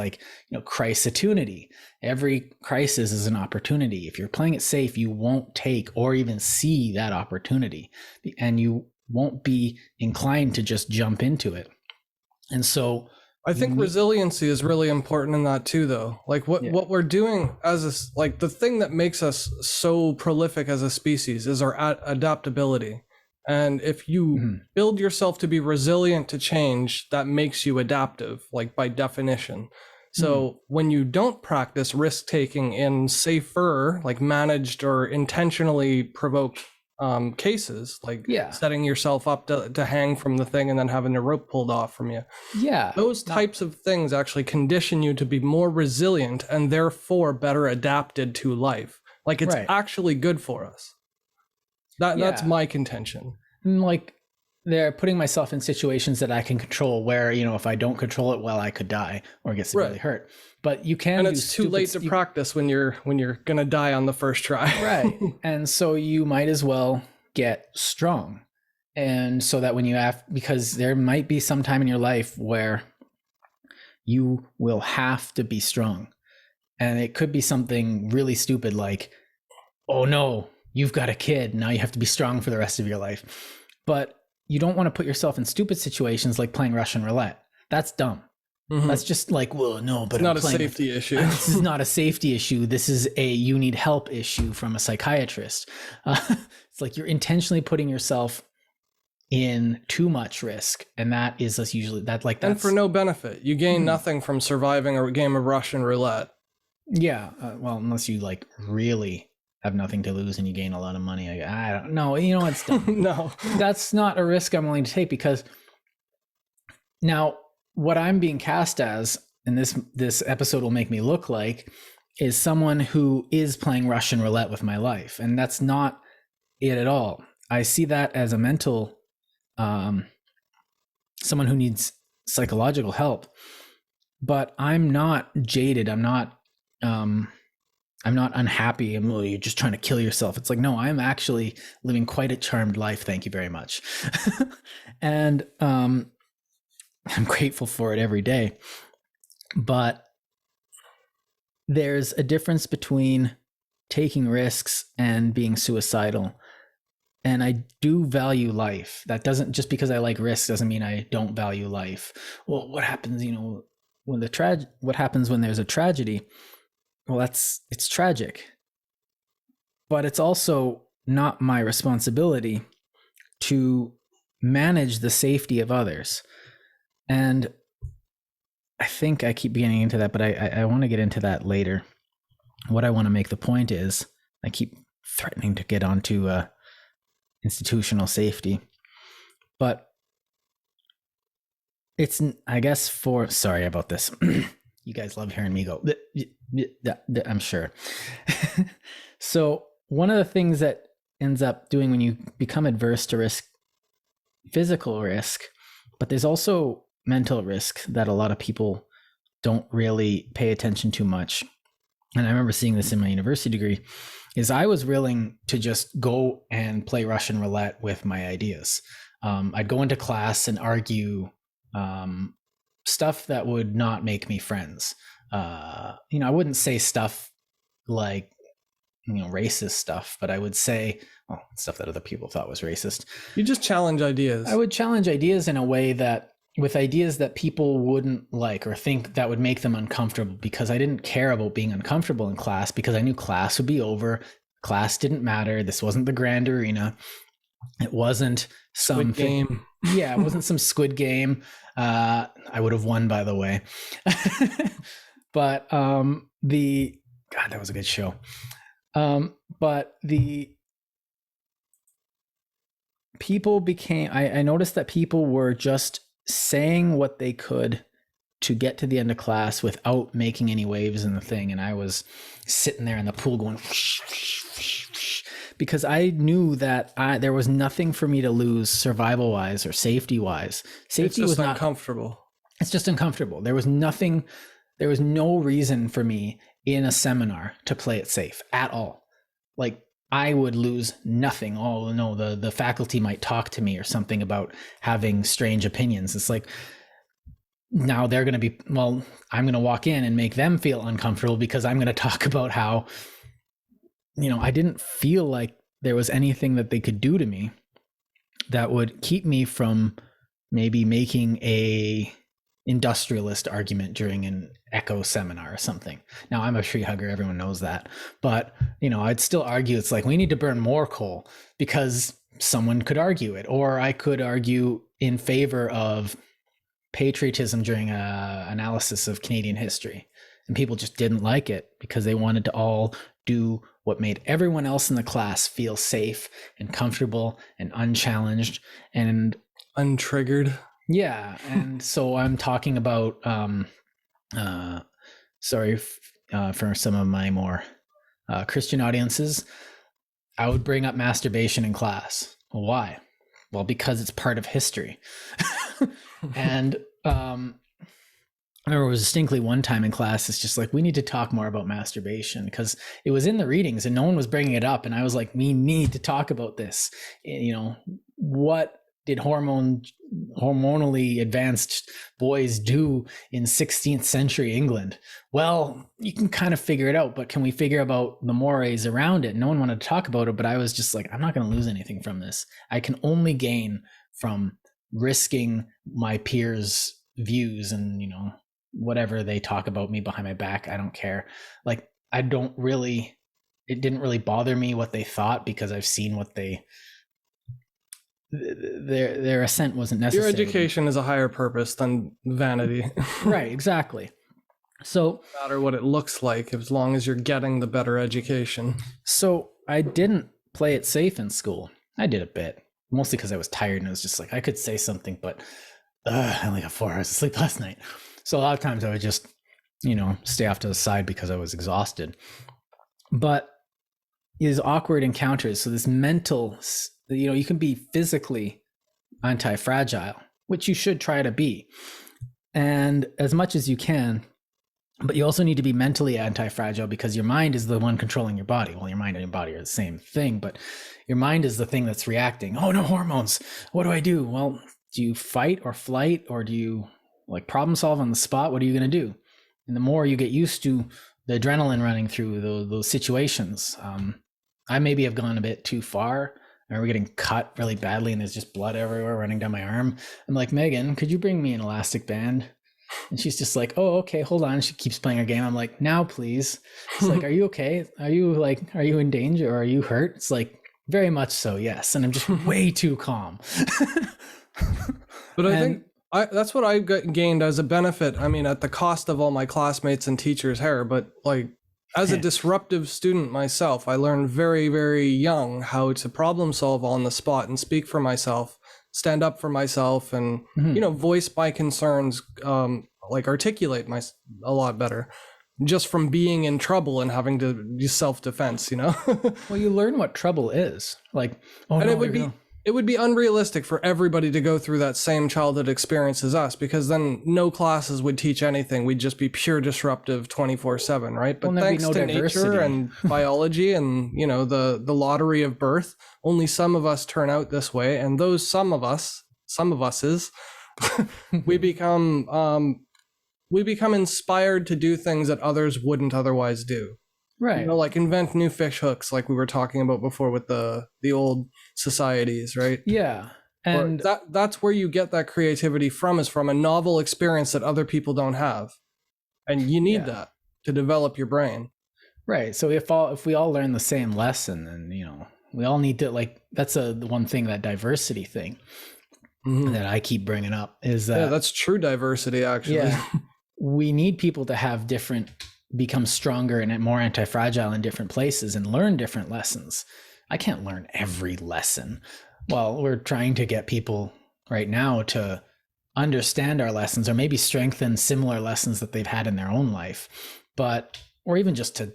crisis-opportunity. Every crisis is an opportunity. If you're playing it safe, you won't take or even see that opportunity, and you won't be inclined to just jump into it. And so I think resiliency is really important in that too, though. Like what we're doing as the thing that makes us so prolific as a species is our adaptability. And if you build yourself to be resilient to change, that makes you adaptive, like by definition. So when you don't practice risk taking in safer, like managed or intentionally provoked cases, like setting yourself up to hang from the thing and then having a rope pulled off from you. Yeah. Those types of things actually condition you to be more resilient and therefore better adapted to life. Like it's actually good for us. That's my contention. Like they're putting myself in situations that I can control where, if I don't control it well, I could die or get severely hurt. But you can, and it's too late to practice when you're gonna die on the first try. Right. And so you might as well get strong. And so that when you because there might be some time in your life where you will have to be strong. And it could be something really stupid like, oh no, you've got a kid. Now you have to be strong for the rest of your life. But you don't want to put yourself in stupid situations like playing Russian roulette. That's dumb. That's just like, well, no, but it's not a safety issue. This is not a safety issue. This is a you need help issue from a psychiatrist. It's like you're intentionally putting yourself in too much risk, and that is usually that's and for no benefit. You gain nothing from surviving a game of Russian roulette. Yeah, well, unless you really have nothing to lose and you gain a lot of money. I don't know. It's dumb. No, that's not a risk I'm willing to take, because now what I'm being cast as, and this episode will make me look like, is someone who is playing Russian roulette with my life. And that's not it at all. I see that as a mental, someone who needs psychological help, but I'm not jaded. I'm not unhappy. You're just trying to kill yourself. It's like, no, I'm actually living quite a charmed life. Thank you very much. And, I'm grateful for it every day. But there's a difference between taking risks and being suicidal. And I do value life. That doesn't, just because I like risks doesn't mean I don't value life. Well, what happens, what happens when there's a tragedy? Well, it's tragic. But it's also not my responsibility to manage the safety of others. And I think I keep getting into that, but I want to get into that later. What I want to make the point is, I keep threatening to get onto institutional safety, but it's, I guess, sorry about this. You guys love hearing me go, I'm sure. So one of the things that ends up doing when you become adverse to risk, physical risk, but there's also mental risk that a lot of people don't really pay attention to much. And I remember seeing this in my university degree, is I was willing to just go and play Russian roulette with my ideas. I'd go into class and argue stuff that would not make me friends. I wouldn't say stuff like, racist stuff, but I would say, stuff that other people thought was racist. You just challenge ideas. I would challenge ideas in a way with ideas that people wouldn't like or think that would make them uncomfortable, because I didn't care about being uncomfortable in class, because I knew class would be over. Class didn't matter. This wasn't the grand arena. It wasn't some Squid Game. Yeah, it wasn't some Squid Game. I would have won, by the way. But God, that was a good show. But the people became, I noticed that people were just saying what they could to get to the end of class without making any waves in the thing. And I was sitting there in the pool going whoosh, whoosh, whoosh, whoosh, because I knew that there was nothing for me to lose survival wise or safety wise. Safety was not uncomfortable. It's just uncomfortable. There was no reason for me in a seminar to play it safe at all. Like, I would lose nothing. Oh no, the faculty might talk to me or something about having strange opinions. It's like, now they're going to be, well, I'm going to walk in and make them feel uncomfortable because I'm going to talk about how, I didn't feel like there was anything that they could do to me that would keep me from maybe making a industrialist argument during an echo seminar or something. Now, I'm a tree hugger, everyone knows that, but I'd still argue it's like, we need to burn more coal because someone could argue it, or I could argue in favor of patriotism during a analysis of Canadian history, and people just didn't like it because they wanted to all do what made everyone else in the class feel safe and comfortable and unchallenged and untriggered. Yeah. And so I'm talking about sorry for some of my more Christian audiences, I would bring up masturbation in class. Well, why? Well, because it's part of history. And I remember it was distinctly one time in class, it's just like, we need to talk more about masturbation, because it was in the readings and no one was bringing it up. And I was like, we need to talk about this. What did hormonally advanced boys do in 16th century England? Well, you can kind of figure it out, but can we figure about the mores around it? No one wanted to talk about it, but I was just like, I'm not going to lose anything from this. I can only gain from risking my peers' views and, whatever they talk about me behind my back. I don't care. Like, it didn't really bother me what they thought, because I've seen what their assent wasn't necessary. Your education is a higher purpose than vanity. Right, exactly. So no matter what it looks like, as long as you're getting the better education. So I didn't play it safe in school. I did a bit, mostly because I was tired and it was just like, I could say something, but I only got 4 hours of sleep last night. So a lot of times I would just, stay off to the side because I was exhausted. But these awkward encounters, so this mental, you can be physically anti-fragile, which you should try to be, and as much as you can, but you also need to be mentally anti-fragile, because your mind is the one controlling your body. Well, your mind and your body are the same thing, but your mind is the thing that's reacting. Oh no, hormones. What do I do? Well, do you fight or flight, or do you problem solve on the spot? What are you going to do? And the more you get used to the adrenaline running through those situations, I maybe have gone a bit too far. I remember getting cut really badly and there's just blood everywhere running down my arm. I'm like, Megan, could you bring me an elastic band? And she's just like, oh, okay, hold on. She keeps playing her game. I'm like, now, please. It's like, are you okay? Are you in danger, or are you hurt? It's like, very much so, yes. And I'm just way too calm. But I think that's what I gained as a benefit. I mean, at the cost of all my classmates and teachers' hair, but as a disruptive student myself, I learned very, very young how to problem solve on the spot and speak for myself, stand up for myself, and, voice my concerns, articulate a lot better, just from being in trouble and having to do self-defense, Well, you learn what trouble is. It would be unrealistic for everybody to go through that same childhood experience as us, because then no classes would teach anything. We'd just be pure disruptive 24/7, right? But thanks to nature and biology and, the lottery of birth, only some of us turn out this way. And those some of us we become inspired to do things that others wouldn't otherwise do. Right. Invent new fish hooks, like we were talking about before with the old societies, right? Yeah. And that's where you get that creativity from, is from a novel experience that other people don't have. And you need that to develop your brain. Right. So if we all learn the same lesson, then, we all need to, that's the one thing, that diversity thing that I keep bringing up is that. Yeah, that's true diversity, actually. Yeah. We need people to have become stronger and more anti-fragile in different places and learn different lessons. I can't learn every lesson. Well, we're trying to get people right now to understand our lessons, or maybe strengthen similar lessons that they've had in their own life, or even just to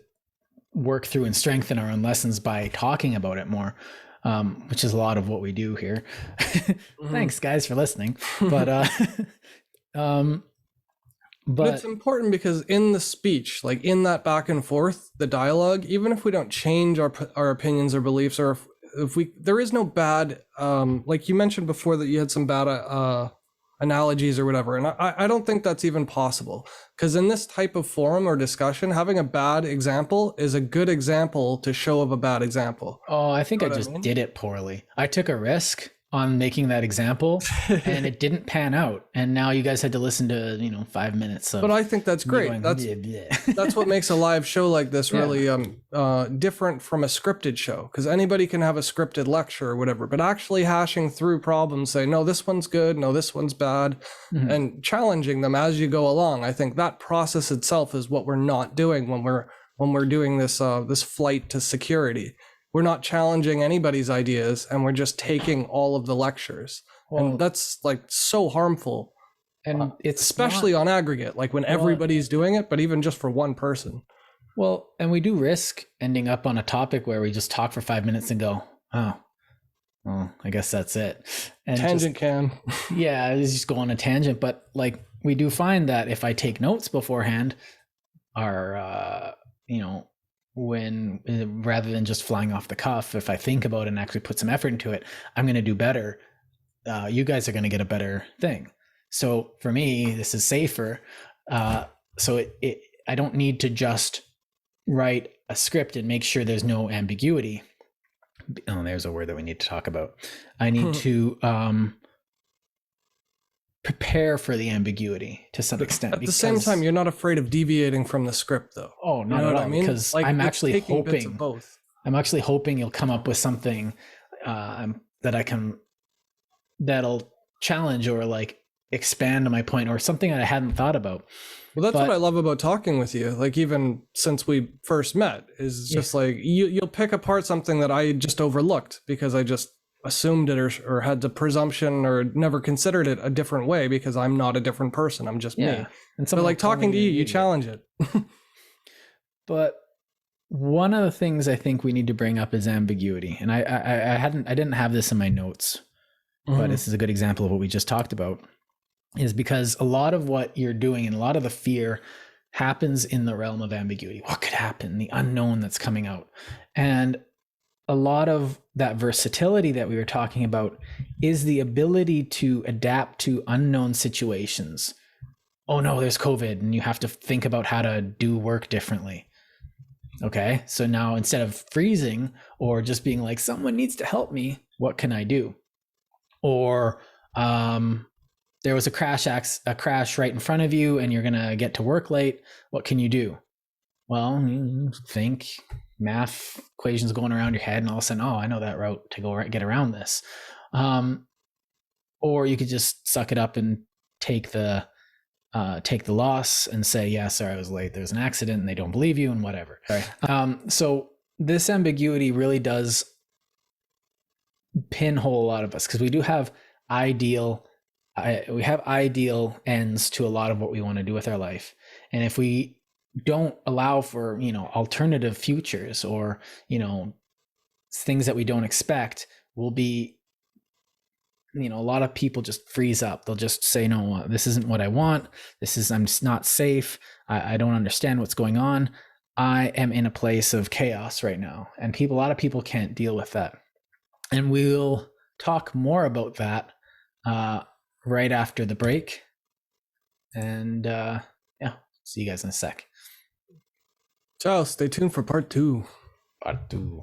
work through and strengthen our own lessons by talking about it more, which is a lot of what we do here. Thanks guys for listening. But but it's important because in the speech, like in that back and forth, the dialogue, even if we don't change our opinions or beliefs, or if we, there is no bad, like you mentioned before that you had some bad analogies or whatever, and I don't think that's even possible, because in this type of forum or discussion, having a bad example is a good example to show of a bad example. Oh, I think I just did it poorly. I took a risk on making that example and it didn't pan out, and now you guys had to listen to 5 minutes of, but I think that's great. going, That's bleh, bleh. that's what makes a live show like this really different from a scripted show, because anybody can have a scripted lecture or whatever, but actually hashing through problems, say no, this one's good, no, this one's bad, and challenging them as you go along. I think that process itself is what we're not doing when we're doing this this flight to security. We're not challenging anybody's ideas, and we're just taking all of the lectures. Well, and that's like so harmful. And it's especially on aggregate, like when everybody's doing it, but even just for one person. Well, and we do risk ending up on a topic where we just talk for 5 minutes and go, oh, well, I guess that's it. And tangent yeah, it's just go on a tangent. But like we do find that if I take notes beforehand, when rather than just flying off the cuff, if I think about it and actually put some effort into it, I'm going to do better. You guys are going to get a better thing. So for me, this is safer. So I don't need to just write a script and make sure there's no ambiguity. Oh, there's a word that we need to talk about. I need to prepare for the ambiguity to some extent. At the same time, you're not afraid of deviating from the script, though. Oh, not at all. I mean? Because like, I'm actually hoping both. I'm actually hoping you'll come up with something that'll challenge or like expand on my point, or something that I hadn't thought about. Well, that's what I love about talking with you. Like even since we first met, is just like you'll pick apart something that I just overlooked because I just assumed it or had the presumption or never considered it a different way because I'm not a different person. I'm just me. And so like talking to you, you challenge it. But one of the things I think we need to bring up is ambiguity. And I didn't have this in my notes, but this is a good example of what we just talked about, is because a lot of what you're doing and a lot of the fear happens in the realm of ambiguity. What could happen? The unknown that's coming out. And a lot of that versatility that we were talking about is the ability to adapt to unknown situations. Oh no, there's COVID and you have to think about how to do work differently. Okay, so now instead of freezing or just being like, someone needs to help me, what can I do? Or there was a crash right in front of you and you're gonna get to work late. What can you do? Well, you think math equations going around your head, and all of a sudden, oh, I know that route to go get around this. Or you could just suck it up and take the loss and say, yeah, sorry, I was late. There's an accident, and they don't believe you, and whatever. So this ambiguity really does pinhole a lot of us, because we do have ideal ends to a lot of what we want to do with our life, and if we don't allow for alternative futures or things that we don't expect, will be a lot of people just freeze up. They'll just say, no, this isn't what I want. I'm just not safe. I don't understand what's going on. I am in a place of chaos right now, and a lot of people can't deal with that. And we'll talk more about that right after the break, and see you guys in a sec. Ciao, stay tuned for part 2. Part 2.